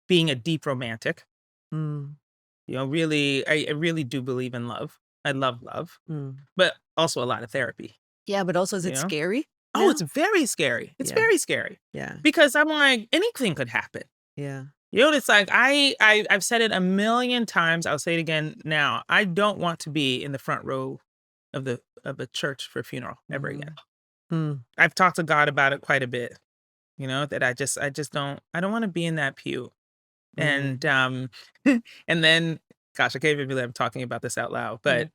being a deep romantic. Really, I really do believe in love. I love love, but also a lot of therapy. Yeah, but also is it scary? Oh, it's very scary. It's very scary. Yeah. Because I'm like, anything could happen. Yeah. It's like I've said it a million times. I'll say it again now. I don't want to be in the front row of a church for a funeral ever again. I've talked to God about it quite a bit. That I just don't want to be in that pew. And and then, gosh, I can't even believe I'm talking about this out loud, but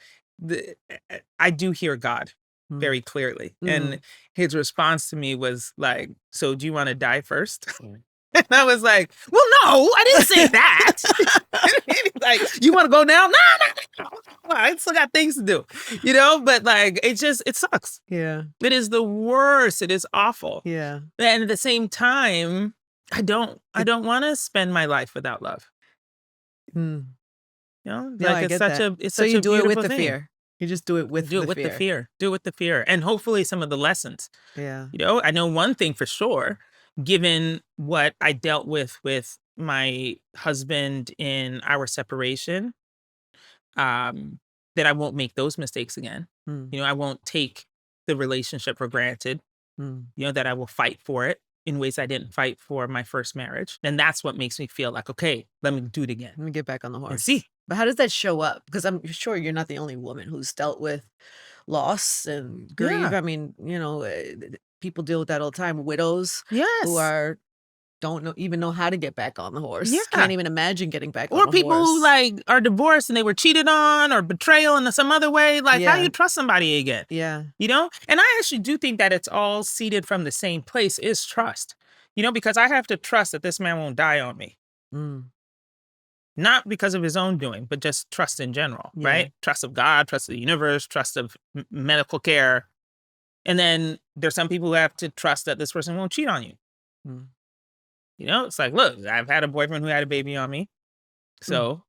I do hear God very clearly. And his response to me was like, so do you want to die first? And I was like, well, no, I didn't say that. Like, you want to go now? No. I still got things to do, but like, it sucks. Yeah. It is the worst. It is awful. Yeah. And at the same time, I don't want to spend my life without love. Like it's such a, it's so such you a do it with the thing. fear. You just do it with the fear. Do it with the fear. And hopefully some of the lessons. Yeah. I know one thing for sure, given what I dealt with my husband in our separation, that I won't make those mistakes again. You know, I won't take the relationship for granted. You know, that I will fight for it in ways I didn't fight for my first marriage. And that's what makes me feel like, okay, let me do it again. Let me get back on the horse. And see. But how does that show up? Because I'm sure you're not the only woman who's dealt with loss and grief. Yeah. I mean, you know, people deal with that all the time. Widows Yes. who don't even know how to get back on the horse. Yeah. Can't even imagine getting back on the horse. Or people who like are divorced and they were cheated on or betrayal in some other way. Like, how do you trust somebody again? Yeah. You know? And I actually do think that it's all seeded from the same place, is trust. You know, because I have to trust that this man won't die on me. Not because of his own doing, but just trust in general, right? Trust of God, trust of the universe, trust of medical care. And then there's some people who have to trust that this person won't cheat on you. You know, it's like, look, I've had a boyfriend who had a baby on me. So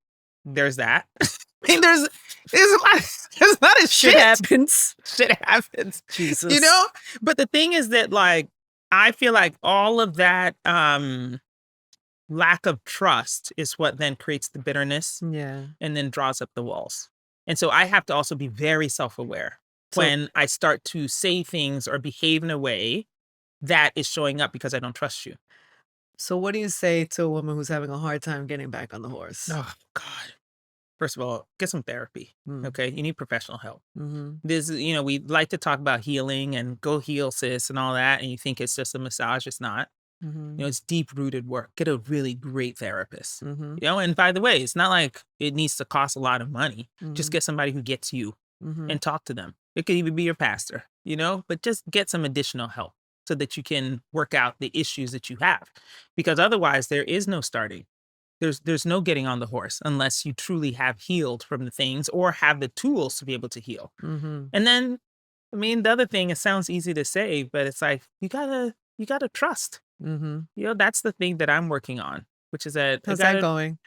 there's that. I mean, there's a lot of shit. Happens. Shit happens. Jesus. You know? But the thing is that, like, I feel like all of that lack of trust is what then creates the bitterness and then draws up the walls. And so I have to also be very self-aware when I start to say things or behave in a way that is showing up because I don't trust you. So what do you say to a woman who's having a hard time getting back on the horse? Oh, God. First of all, get some therapy. Okay. You need professional help. This, you know, we like to talk about healing and go heal, sis, and all that. And you think it's just a massage. It's not. You know, it's deep rooted work. Get a really great therapist. You know, and by the way, it's not like it needs to cost a lot of money. Just get somebody who gets you and talk to them. It could even be your pastor, you know, but just get some additional help so that you can work out the issues that you have. Because otherwise there is no starting. There's no getting on the horse unless you truly have healed from the things or have the tools to be able to heal. And then, I mean, the other thing, it sounds easy to say, but it's like, you gotta trust. You know, that's the thing that I'm working on, which is that. How's that going?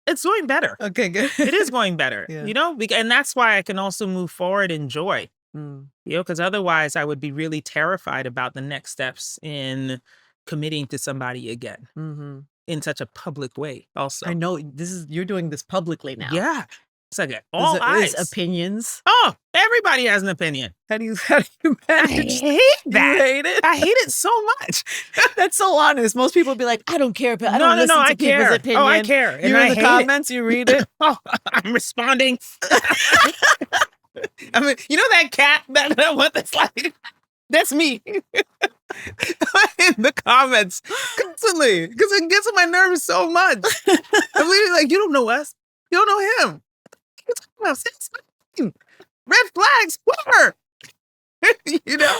It's going better. Okay, good. It is going better, you know, and that's why I can also move forward in joy, you know, because otherwise I would be really terrified about the next steps in committing to somebody again in such a public way also. I know you're doing this publicly now. Yeah. It's like all eyes. Opinions. Oh, everybody has an opinion. How do you manage? I hate that. You hate it? I hate it so much. That's so honest. Most people be like, I don't care, but I don't listen to people's care. opinion. Oh, I care. You're in the comments, you read it. Oh, I'm responding. I mean, you know that cat that I want that's like, that's me. In the comments constantly, because it gets on my nerves so much. I'm literally like, you don't know us. You don't know him. Red flags, whatever. You know?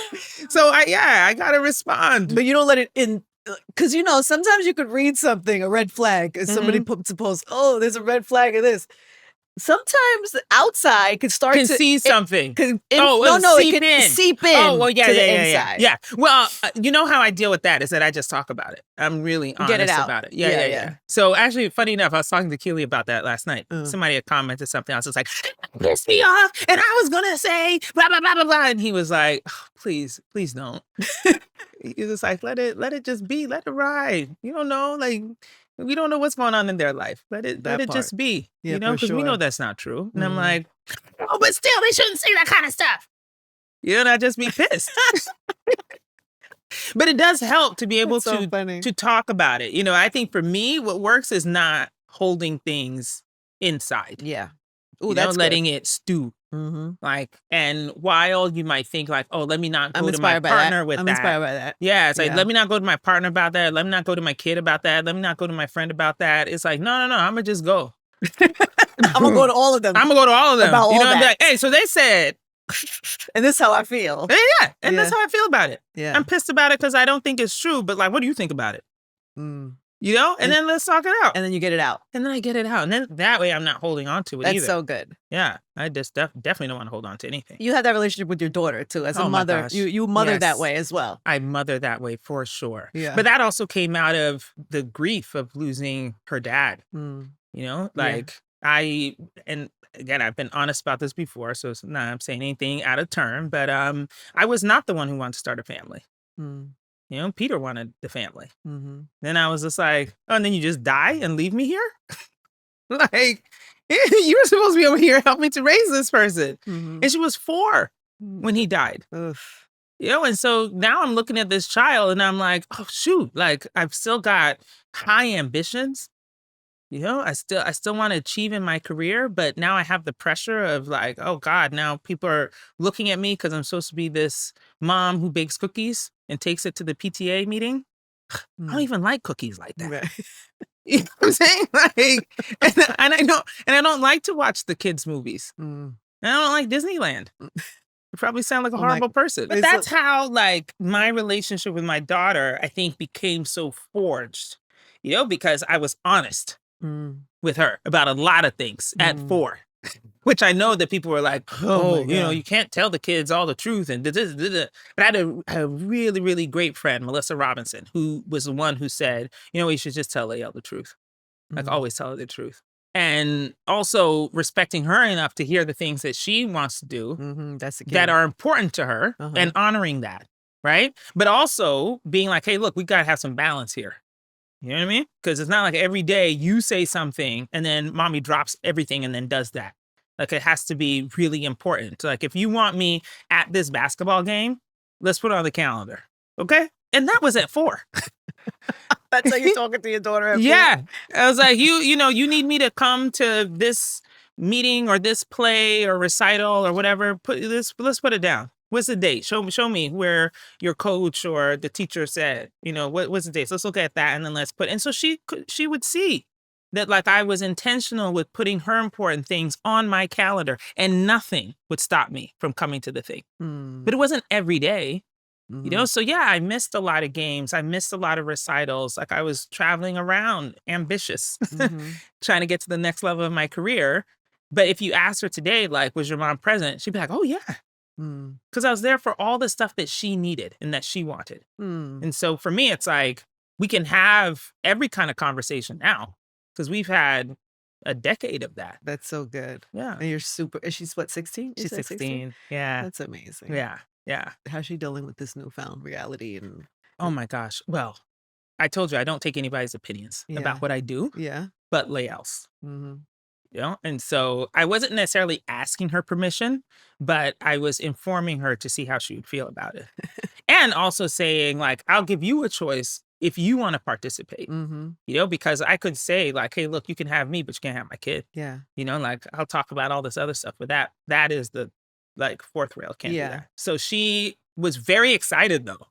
So I gotta respond. But you don't let it in, because you know, sometimes you could read something, a red flag, and somebody puts a post, oh, there's a red flag of this. Sometimes the outside can start to see something. It can seep in. Oh, well, yeah, to yeah, the yeah, inside. yeah. Well, you know how I deal with that is that I just talk about it. I'm really honest about it. Yeah. So actually, funny enough, I was talking to Keely about that last night. Somebody had commented something. I was just like, piss me off, and I was gonna say blah blah blah blah blah, and he was like, oh, please don't. He's just like, let it just be, let it ride. You don't know, like. We don't know what's going on in their life. Let it just be, you know, because we know that's not true. And I'm like, oh, but still, they shouldn't say that kind of stuff. You know, I'd just be pissed. But it does help to be able to talk about it. You know, I think for me, what works is not holding things inside. Yeah. Ooh, that's letting it stew. Like, and while you might think like, oh, let me not go to my partner with that. I'm inspired by that. Yeah, it's like, let me not go to my partner about that. Let me not go to my kid about that. Let me not go to my friend about that. It's like, no, I'm gonna just go. I'm gonna go to all of them. I'm gonna go to all of them. About you know, all I'm like, hey, so they said, and this is how I feel. Yeah, and that's how I feel about it. Yeah, I'm pissed about it because I don't think it's true. But like, what do you think about it? You know, and then let's talk it out. And then you get it out. And then I get it out. And then that way I'm not holding on to it either. That's so good. Yeah. I just definitely don't want to hold on to anything. You have that relationship with your daughter too. As a mother, you mother that way as well. I mother that way for sure. Yeah. But that also came out of the grief of losing her dad. You know, like and again, I've been honest about this before, so it's not I'm saying anything out of turn, but I was not the one who wanted to start a family. You know, Peter wanted the family. Then I was just like, oh, and then you just die and leave me here? Like, You were supposed to be over here helping to raise this person. And she was 4 when he died. Oof. And so now I'm looking at this child and I'm like, oh, shoot, like I've still got high ambitions. I still want to achieve in my career, but now I have the pressure of like, oh God, now people are looking at me because I'm supposed to be this mom who bakes cookies and takes it to the PTA meeting. I don't even like cookies like that. Right. You know what I'm saying? Like, and I don't like to watch the kids' movies. And I don't like Disneyland. You probably sound like a horrible person. But that's how like my relationship with my daughter, I think, became so forged. Because I was honest with her about a lot of things at 4. Which I know that people were like, you can't tell the kids all the truth. And this. But I had a really, really great friend, Melissa Robinson, who was the one who said, we should just tell Lael the truth. Like always tell her the truth. And also respecting her enough to hear the things that she wants to do that are important to her and honoring that, right? But also being like, hey, look, we got to have some balance here. You know what I mean? Because it's not like every day you say something and then mommy drops everything and then does that. Like it has to be really important. Like if you want me at this basketball game, let's put it on the calendar. Okay? And that was at 4. That's how you're talking to your daughter at 4? Yeah. I was like, you need me to come to this meeting or this play or recital or whatever. Let's put it down. What's the date? Show me where your coach or the teacher said, what's the date? So let's look at that and then let's put. And so she would see that like I was intentional with putting her important things on my calendar and nothing would stop me from coming to the thing. But it wasn't every day, So yeah, I missed a lot of games. I missed a lot of recitals. Like I was traveling around ambitious, trying to get to the next level of my career. But if you ask her today, like, was your mom present? She'd be like, oh yeah. Because I was there for all the stuff that she needed and that she wanted. And so for me, it's like, we can have every kind of conversation now because we've had a decade of that. That's so good. Yeah. And you're is she what, 16? She's 16. Yeah. That's amazing. Yeah. Yeah. How's she dealing with this newfound reality? Oh my gosh. Well, I told you, I don't take anybody's opinions about what I do. Yeah. But Lael's. And so I wasn't necessarily asking her permission, but I was informing her to see how she would feel about it. And also saying like, I'll give you a choice if you want to participate, because I could say like, hey, look, you can have me, but you can't have my kid. Yeah. Like I'll talk about all this other stuff, but that is the like 4th rail. Can't do that. So she was very excited though.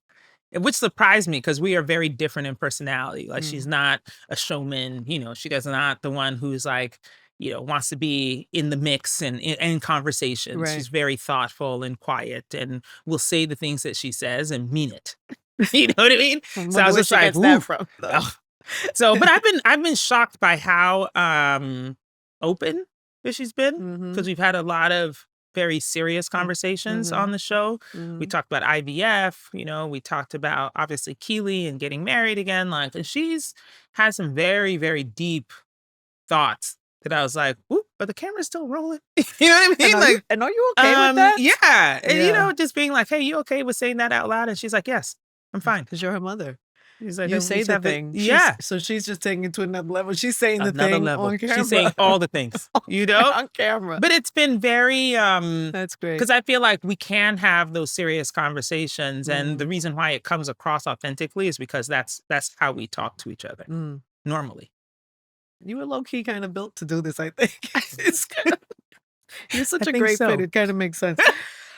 Which surprised me because we are very different in personality. Like she's not a showman, she's not the one who's like, wants to be in the mix and in conversations. Right. She's very thoughtful and quiet and will say the things that she says and mean it. You know what I mean? So I was just like, that from, so, but I've been shocked by how open that she's been because we've had a lot of very serious conversations on the show. We talked about IVF, we talked about obviously Keely and getting married again. And she's had some very, very deep thoughts that I was like, "Ooh, but the camera's still rolling." You know what I mean? And are you okay with that? Yeah. And just being like, "Hey, you okay with saying that out loud?" And she's like, "Yes, I'm fine." Because you're her mother. She's like, you say the thing. So she's just taking it to another level. She's saying the thing on camera. She's saying all the things, on camera. But it's been very that's great. Because I feel like we can have those serious conversations, and the reason why it comes across authentically is because that's how we talk to each other normally. You were low-key kind of built to do this, I think. You're such a great fit. It kind of makes sense.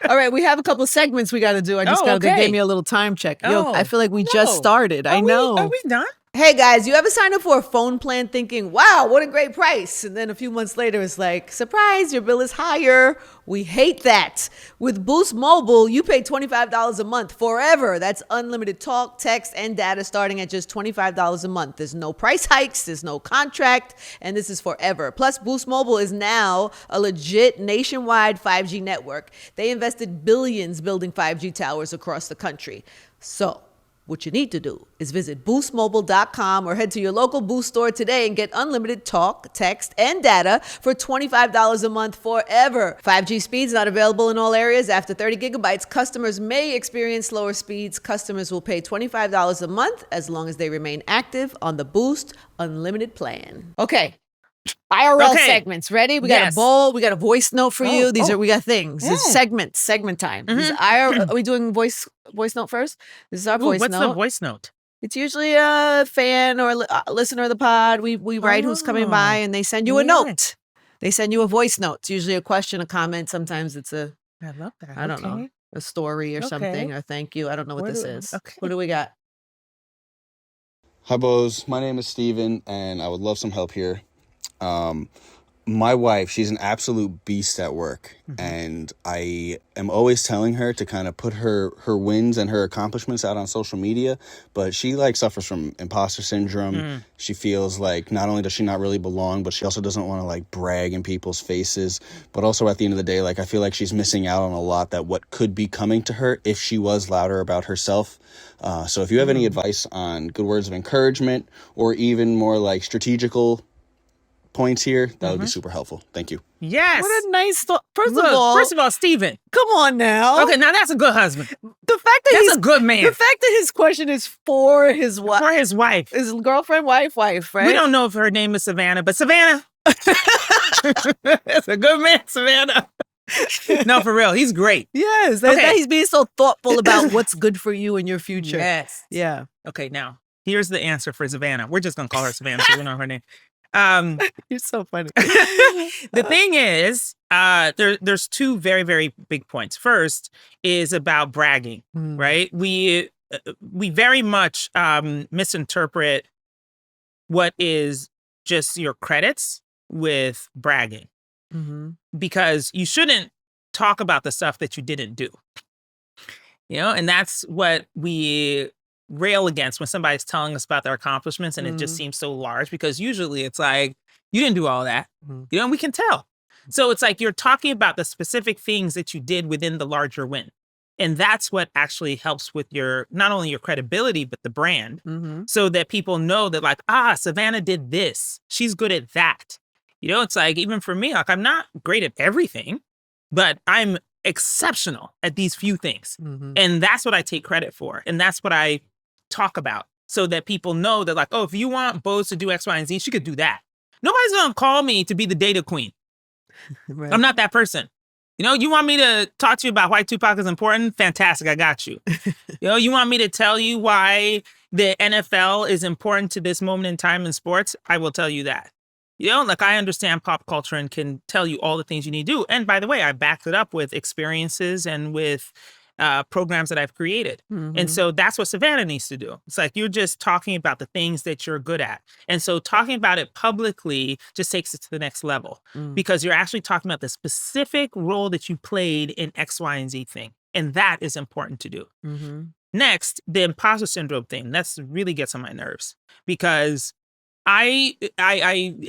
All right, we have a couple of segments we got to do. I just got to give me a little time check. I feel like we just started. I know. Are we done? Hey guys, you ever sign up for a phone plan thinking, wow, what a great price? And then a few months later, it's like, surprise, your bill is higher. We hate that. With Boost Mobile, you pay $25 a month forever. That's unlimited talk, text, and data starting at just $25 a month. There's no price hikes, there's no contract, and this is forever. Plus, Boost Mobile is now a legit nationwide 5G network. They invested billions building 5G towers across the country. So, what you need to do is visit boostmobile.com or head to your local Boost store today and get unlimited talk, text, and data for $25 a month forever. 5G speeds not available in all areas. After 30 gigabytes, customers may experience slower speeds. Customers will pay $25 a month as long as they remain active on the Boost Unlimited plan. Okay, IRL segments. Ready? We got a bowl. We got a voice note for you. We got things. Yeah. It's segment time. Mm-hmm. Are we doing voice note first? This is our voice note. What's the voice note? It's usually a fan or listener of the pod. We write who's coming by, and they send you a note. They send you a voice note. It's usually a question, a comment. Sometimes it's I love that. I don't know, a story or something, or thank you. I don't know what this is. Okay. What do we got? Hi, Boz. My name is Steven, and I would love some help here. My wife, she's an absolute beast at work, and I am always telling her to kind of put her wins and her accomplishments out on social media, but she suffers from imposter syndrome. She feels like not only does she not really belong, but she also doesn't want to brag in people's faces. But also at the end of the day, I feel like she's missing out on a lot that what could be coming to her if she was louder about herself. So if you have any advice on good words of encouragement or even more strategical points here, that would be super helpful. Thank you. Yes. What a nice thought. First of all, Steven. Come on now. Okay, now that's a good husband. The fact that he's a good man. The fact that his question is for his wife. For his wife. His girlfriend, wife, right? We don't know if her name is Savannah, but Savannah. That's a good man, Savannah. No, for real. He's great. Yes. That he's being so thoughtful about what's good for you in your future. Yes. Yeah. Okay, now, here's the answer for Savannah. We're just going to call her Savannah so we know her name. You're so funny. The thing is, there's two very, very big points. First is about bragging, right? We very much misinterpret what is just your credits with bragging, because you shouldn't talk about the stuff that you didn't do. And that's what we rail against when somebody's telling us about their accomplishments and it just seems so large, because usually it's you didn't do all that, and we can tell. So it's you're talking about the specific things that you did within the larger win. And that's what actually helps with not only your credibility, but the brand, so that people know that Savannah did this. She's good at that. It's even for me, I'm not great at everything, but I'm exceptional at these few things. And that's what I take credit for. And that's what I talk about, so that people know that if you want Boz to do X, Y, and Z, she could do that. Nobody's gonna call me to be the data queen. Right. I'm not that person. You want me to talk to you about why Tupac is important? Fantastic, I got you. You want me to tell you why the NFL is important to this moment in time in sports? I will tell you that. I understand pop culture and can tell you all the things you need to do. And by the way, I backed it up with experiences and with programs that I've created. And so that's what Savannah needs to do. It's you're just talking about the things that you're good at. And so talking about it publicly just takes it to the next level, because you're actually talking about the specific role that you played in X, Y, and Z thing. And that is important to do. Next, the imposter syndrome thing. That's really gets on my nerves, because I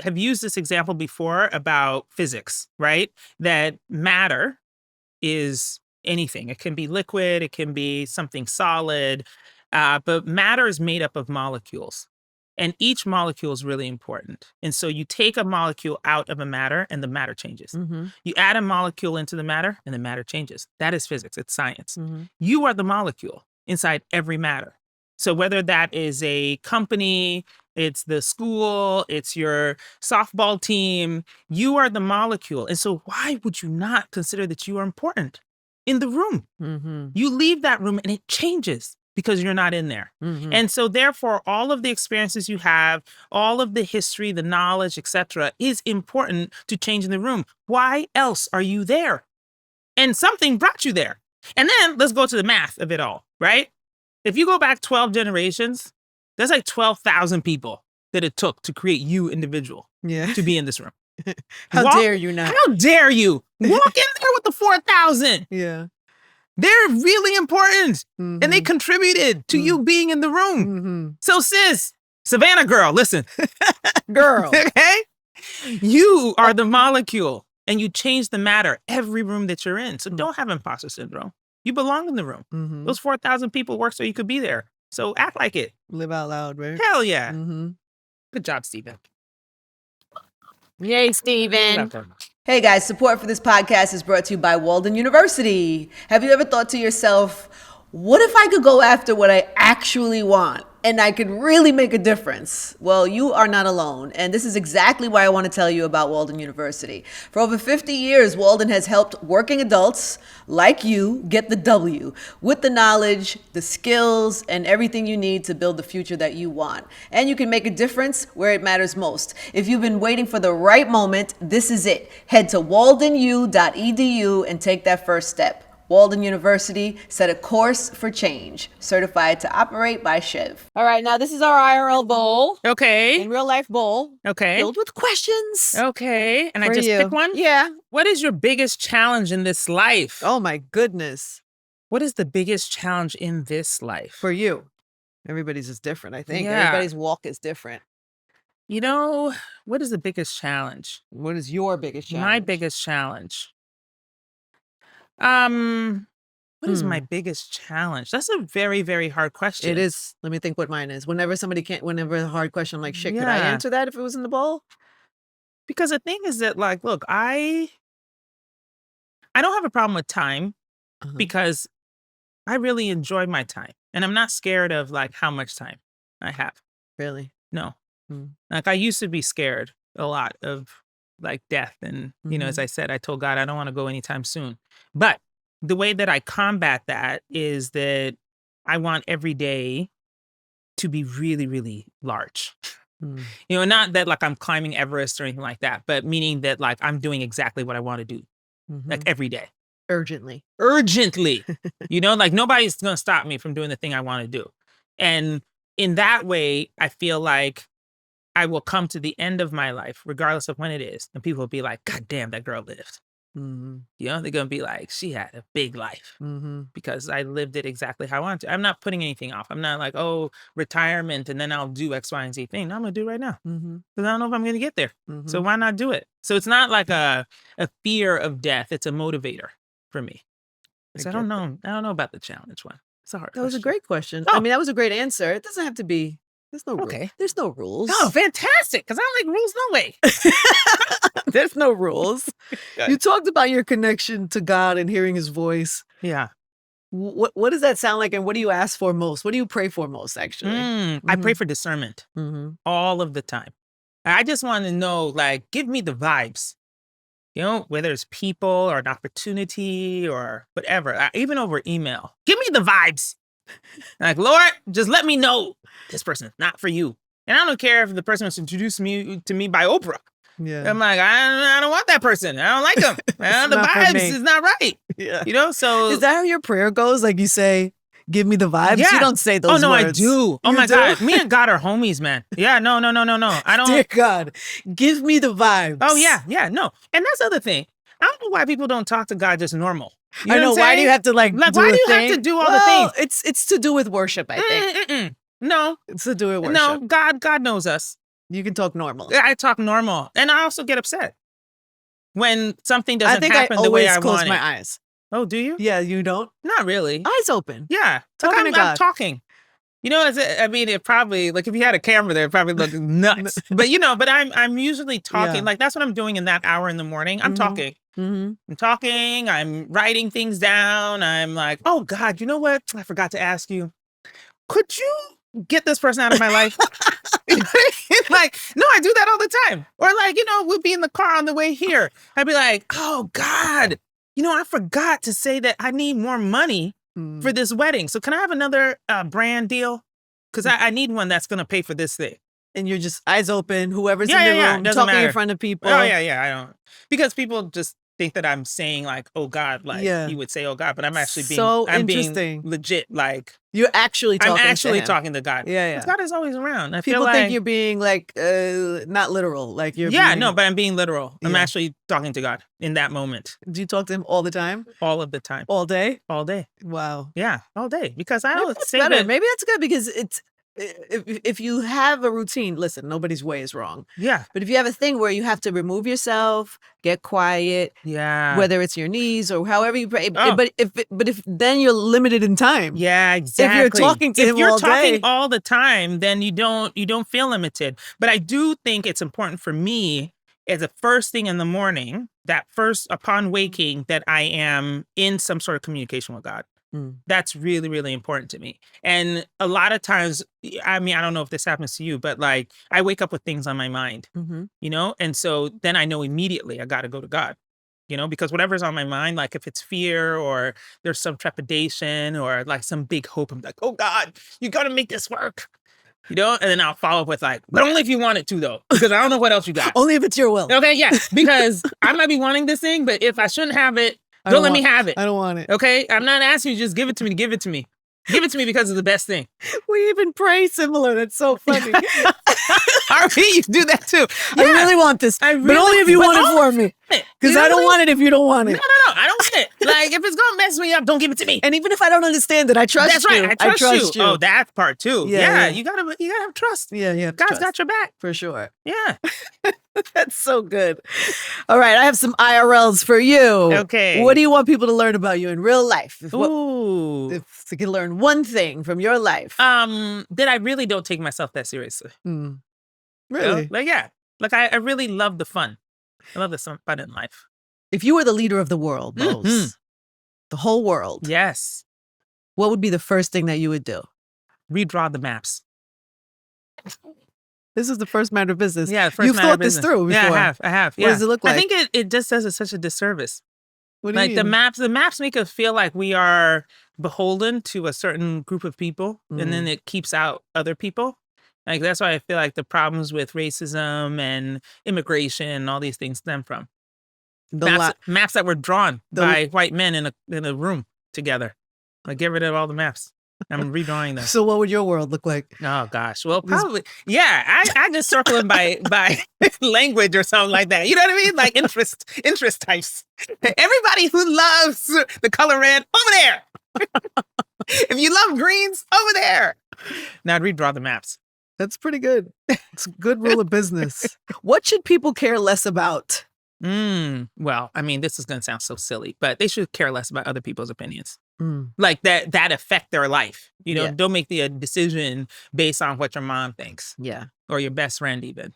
have used this example before about physics, right? That matter is anything. It can be liquid, it can be something solid, but matter is made up of molecules. And each molecule is really important. And so you take a molecule out of a matter and the matter changes. You add a molecule into the matter and the matter changes. That is physics. It's science. You are the molecule inside every matter. So whether that is a company, it's the school, it's your softball team, you are the molecule. And so why would you not consider that you are important in the room? You leave that room and it changes because you're not in there. And so therefore, all of the experiences you have, all of the history, the knowledge, etc., is important to change in the room. Why else are you there? And something brought you there. And then let's go to the math of it all, right? If you go back 12 generations, there's 12,000 people that it took to create you individual to be in this room. How dare you not? How dare you? Walk in there with the 4,000. Yeah. They're really important. And they contributed to you being in the room. So sis, Savannah girl, listen. Girl. Okay? You are the molecule and you change the matter every room that you're in. So don't have imposter syndrome. You belong in the room. Those 4,000 people work so you could be there. So act like it. Live out loud, right? Hell yeah. Good job, Steven. Yay, Steven. Hey guys, support for this podcast is brought to you by Walden University. Have you ever thought to yourself, what if I could go after what I actually want? and I could really make a difference. Well, you are not alone. And this is exactly why I want to tell you about Walden University. For over 50 years, Walden has helped working adults like you get the W with the knowledge, the skills, and everything you need to build the future that you want. And you can make a difference where it matters most. If you've been waiting for the right moment, this is it. Head to waldenu.edu and take that first step. Walden University set a course for change, certified to operate by Chev. All right, now this is our IRL bowl. Okay. In real life bowl. Okay. Filled with questions. Okay. And I just you. pick one? Yeah. What is your biggest challenge in this life? Oh my goodness. What is the biggest challenge in this life? For you. Everybody's is different, I think. Yeah. Everybody's walk is different. You know, what is the biggest challenge? What is your biggest challenge? My biggest challenge. What is my biggest challenge? That's a very, very hard question. It is. Let me think what mine is. Whenever a hard question, I'm like, shit, could I Yeah. answer that if it was in the bowl? Because the thing is that, like, look, I don't have a problem with time because I really enjoy my time. And I'm not scared of, like, how much time I have. Really? No. Mm. Like, I used to be scared a lot of, like, death. And, you know, as I said, I told God I don't want to go anytime soon. But the way that I combat that is that I want every day to be really, really large. You know, not that like I'm climbing Everest or anything like that, but meaning that like I'm doing exactly what I want to do, like every day. Urgently. You know, like nobody's going to stop me from doing the thing I want to do. And in that way, I feel like I will come to the end of my life, regardless of when it is. And people will be like, God damn, that girl lived. You know, they're going to be like, she had a big life because I lived it exactly how I wanted to. I'm not putting anything off. I'm not like, oh, retirement and then I'll do X, Y, and Z thing. No, I'm going to do it right now because I don't know if I'm going to get there. So why not do it? So it's not like a fear of death. It's a motivator for me. So I don't know. I don't know about the challenge one. It's a hard question. That was a great question. Oh. I mean, that was a great answer. It doesn't have to be. There's no Okay. There's no rules. Oh, fantastic. Because I don't like rules no way. There's no rules. Good. You talked about your connection to God and hearing his voice. Yeah. What does that sound like? And what do you ask for most? What do you pray for most, actually? I pray for discernment all of the time. I just want to know, like, give me the vibes. You know, whether it's people or an opportunity or whatever, even over email. Give me the vibes. Like, Lord, just let me know this person is not for you. And I don't care if the person was introduced me to me by Oprah. Yeah. I'm like, I don't want that person. I don't like them. The not for vibes me. is not right. Yeah. You know, so. Is that how your prayer goes? Like you say, give me the vibes? Yeah. You don't say those words. Oh, no, I do. Oh, You my do? God. Me and God are homies, man. Yeah, no. I don't. Dear God, give me the vibes. Oh, yeah, no. And that's the other thing. I don't know why people don't talk to God just normal. You I know know. what I'm Why saying? do you have to Like, do why a do you thing? have to do all the things? It's to do with worship, I think. No. It's to do with worship. No, God knows us. You can talk normal. I talk normal. And I also get upset when something I doesn't think happen I the way always I close want my it. eyes. Oh, do you? Yeah, you don't? Not really. Eyes open. Yeah. Talking to I'm God. talking. You know, it probably, like if you had a camera there, it probably look nuts. But you know, I'm usually talking. Yeah. Like that's what I'm doing in that hour in the morning. I'm talking. I'm talking. I'm writing things down. I'm like, oh God, you know what? I forgot to ask you. Could you get this person out of my life? Like, no, I do that all the time. Or like, you know, we'll be in the car on the way here. I'd be like, oh God, you know, I forgot to say that I need more money for this wedding. So can I have another brand deal? Because I need one that's going to pay for this thing. And you're just eyes open, whoever's Yeah, in the yeah, room, doesn't talking matter. in front of people. Oh, yeah, I don't. Because people just think that I'm saying like, oh God, like you would say, oh God, but I'm actually being, So I'm interesting. being legit, like. You're actually talking I'm actually to him. talking to God. Yeah. Because God is always around. I People feel like, think you're being like, not literal. Like you're being, no, but I'm being literal. I'm Yeah. actually talking to God in that moment. Do you talk to him all the time? All of the time. All day? All day. Wow. Yeah, all day. Because I Maybe don't that's say better. that. Maybe that's good because it's if you have a routine, listen, nobody's way is wrong. Yeah. But if you have a thing where you have to remove yourself, get quiet, Yeah. whether it's your knees or however you pray, Oh. but if then you're limited in time. Yeah, exactly. If you're talking to him if you're all talking day. all the time, then you don't feel limited. But I do think it's important for me as a first thing in the morning, that first upon waking, that I am in some sort of communication with God. That's really, really important to me. And a lot of times, I mean, I don't know if this happens to you, but like I wake up with things on my mind, you know? And so then I know immediately I got to go to God, you know, because whatever's on my mind, like if it's fear or there's some trepidation or like some big hope, I'm like, oh God, you got to make this work. You know, and then I'll follow up with like, but only if you want it to, though, because I don't know what else you got. Only if it's your will. Okay, yeah, because I might be wanting this thing, but if I shouldn't have it, don't let me have it. I don't want it. Okay, I'm not asking you, just give it to me. Give it to me. Give it to me because it's the best thing. We even pray similar. That's so funny. RP, you do that too. Yeah. I really want this, but only if you want it for me. Because I don't want it if you don't want it. No, I don't want it. Like, if it's going to mess me up, don't give it to me. And even if I don't understand it, I trust you. That's right, I trust you. Oh, that part too. Yeah. You gotta have trust. Yeah. God's got your back. For sure. Yeah. That's so good. All right, I have some IRLs for you. Okay. What do you want people to learn about you in real life? Ooh. If they can learn one thing from your life. That I really don't take myself that seriously. Really? You know? Like, yeah. Like, I really love the fun. I love the fun in life. If you were the leader of the world, Boz, the whole world. Yes. What would be the first thing that you would do? Redraw the maps. This is the first matter of business. Yeah, You've thought this through before. Yeah, I have. Yeah. What does it look like? I think it just does us such a disservice. What do you mean? The maps make us feel like we are beholden to a certain group of people, and then it keeps out other people. Like, that's why I feel like the problems with racism and immigration and all these things stem from. Maps that were drawn by white men in a room together. Like, get rid of all the maps. I'm redrawing them. So what would your world look like? Oh gosh. Well, probably. Yeah. I just circle them by language or something like that. You know what I mean? Like interest types. Everybody who loves the color red, over there. If you love greens, over there. Now I'd redraw the maps. That's pretty good. It's a good rule of business. What should people care less about? Well, I mean, this is going to sound so silly, but they should care less about other people's opinions. Like that affect their life. You know, don't make the decision based on what your mom thinks. Yeah. Or your best friend even.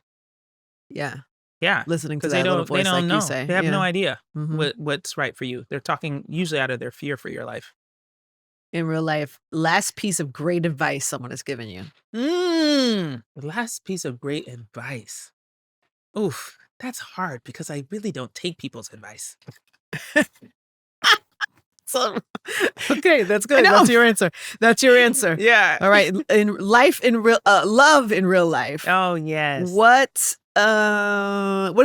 Yeah. Yeah. Listening to that little voice, they don't like know. you say. They have no idea what's right for you. They're talking usually out of their fear for your life. In real life, last piece of great advice someone has given you. The last piece of great advice. Oof, that's hard because I really don't take people's advice. So, okay, that's good. That's your answer. Yeah. All right. In life, love in real life. Oh yes. What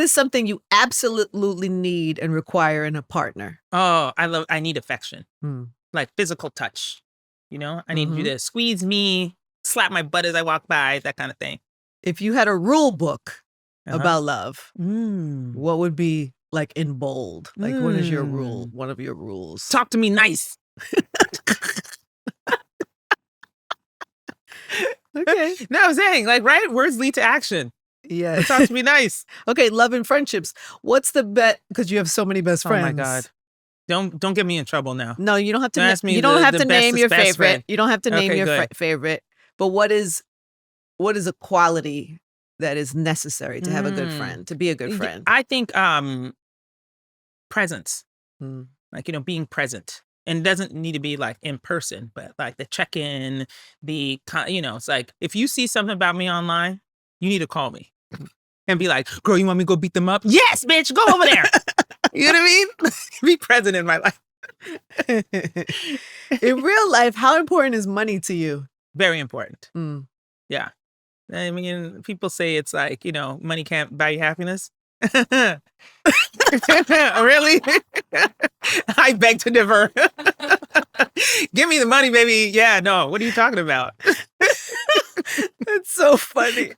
is something you absolutely need and require in a partner? Oh, I need affection. Like physical touch. You know, I need you to squeeze me, slap my butt as I walk by, that kind of thing. If you had a rule book about love, what would be like in bold? Like, what is your rule? One of your rules. Talk to me nice. Okay. No, I'm saying, like, right? Words lead to action. Yeah. Talk to me nice. Okay, love and friendships. What's the bet? Because you have so many best friends. Oh my God. Don't get me in trouble now. No, you don't have to. Ask me you don't have the to name your bestest favorite. friend. You don't have to name Okay, your favorite. But what is a quality that is necessary to have a good friend, to be a good friend? I think presence. Like, you know, being present. And it doesn't need to be like in person, but like the check-in, it's like, if you see something about me online, you need to call me and be like, girl, you want me to go beat them up? Yes, bitch, go over there. You know what I mean? Be present in my life. In real life, how important is money to you? Very important. Yeah. I mean, people say it's like, you know, money can't buy you happiness. Really? I beg to differ. Give me the money, baby. Yeah, no. What are you talking about? That's so funny.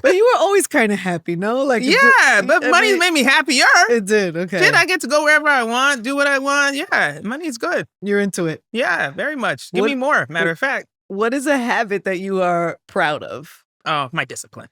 But you were always kind of happy, no? Like, yeah, but money made me happier. It did. Okay. Did I get to go wherever I want, do what I want? Yeah, money's good. You're into it. Yeah, very much. Give me more. Matter of fact. What is a habit that you are proud of? Oh, my discipline.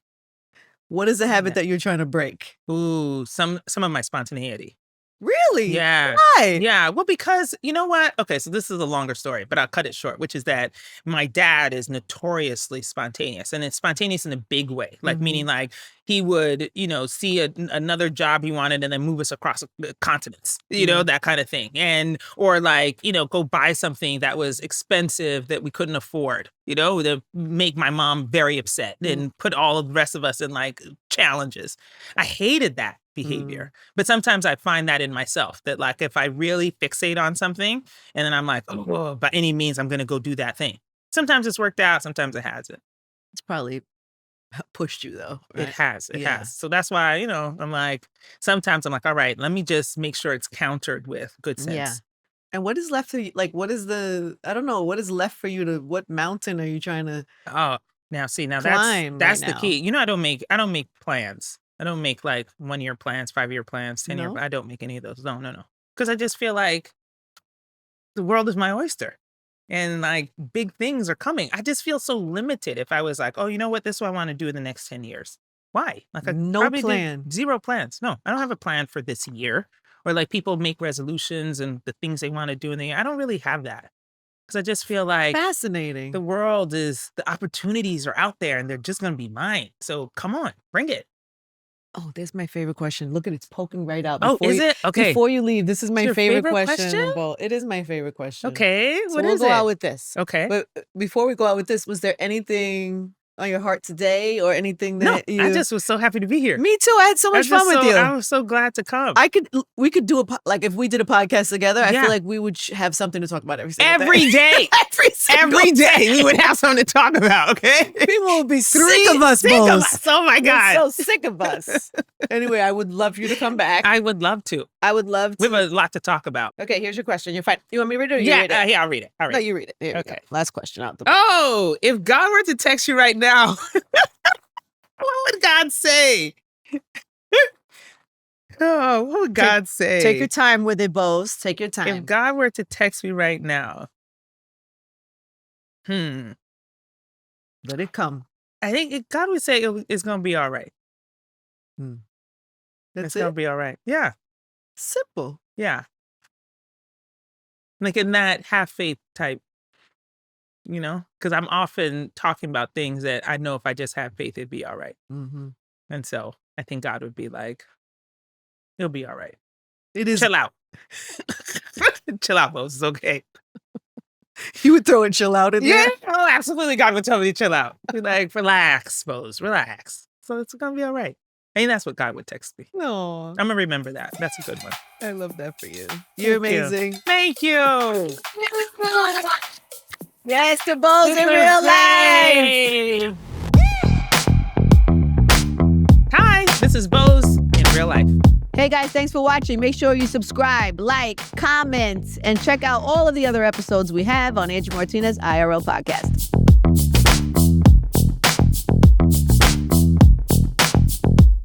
What is a habit that you're trying to break? Ooh, some of my spontaneity. Really? Yeah. Why? Yeah. Well, because you know what? Okay, so this is a longer story, but I'll cut it short, which is that my dad is notoriously spontaneous, and it's spontaneous in a big way. Like, meaning like he would, see another job he wanted and then move us across continents, that kind of thing. Or like, go buy something that was expensive that we couldn't afford, to make my mom very upset and put all of the rest of us in like challenges. I hated that behavior. But sometimes I find that in myself, that like if I really fixate on something and then I'm like, oh, by any means, I'm going to go do that thing. Sometimes it's worked out. Sometimes it hasn't. It's probably pushed you though. Right? It has. It has. So that's why, I'm like, sometimes I'm like, all right, let me just make sure it's countered with good sense. Yeah. And what is left for you? Like, what is I don't know, what is left for you what mountain are you trying to climb that's the now? key. I don't make plans. I don't make like 1-year plans, 5-year plans, 10-year. I don't make any of those. No. Because I just feel like the world is my oyster and like big things are coming. I just feel so limited. If I was like, oh, you know what? This is what I want to do in the next 10 years. Why? Like no plan. Zero plans. No, I don't have a plan for this year. Or like people make resolutions and the things they want to do in the year. I don't really have that. Because I just feel like fascinating. The world the opportunities are out there and they're just going to be mine. So come on, bring it. Oh, there's my favorite question. Look at it's poking right out. Is it? Okay. Before you leave, this is my favorite question. question? Well, it is my favorite question. Okay. So what we'll is go it? out with this. Okay. But before we go out with this, was there anything on your heart today or anything that I just was so happy to be here. Me too. I had so much fun with you. I was so glad to come. We could do like if we did a podcast together, I feel like we would have something to talk about every single day. Every day we would have something to talk about, okay? People would be sick of us. Oh my God. So sick of us. Anyway, I would love you to come back. I would love to. We have a lot to talk about. Okay, here's your question. You're fine. You want me to read it or you read it? Yeah, I'll read it. No, you read it. Here we go. Last question out the book. Oh, if God were to text you right now, what would God say? Oh, what would God say? Take your time with it, Boz. Take your time. If God were to text me right now, let it come. I think God would say it's going to be all right. It's going to be all right. Yeah. Simple. Yeah. Like in that have faith type, because I'm often talking about things that I know if I just have faith, it'd be all right. And so I think God would be like, it'll be all right. It is. Chill out. Chill out, Boz. It's okay. You would throw a chill out in there? Yeah. Oh, absolutely. God would tell me to chill out. Be like, relax, Boz. Relax. So it's going to be all right. I think that's what God would text me. No. I'm going to remember that. That's a good one. I love that for you. You're amazing. Thank you. Yes, to Boz in real life. Hi, this is Boz in real life. Hey guys, thanks for watching. Make sure you subscribe, like, comment, and check out all of the other episodes we have on Angie Martinez IRL Podcast.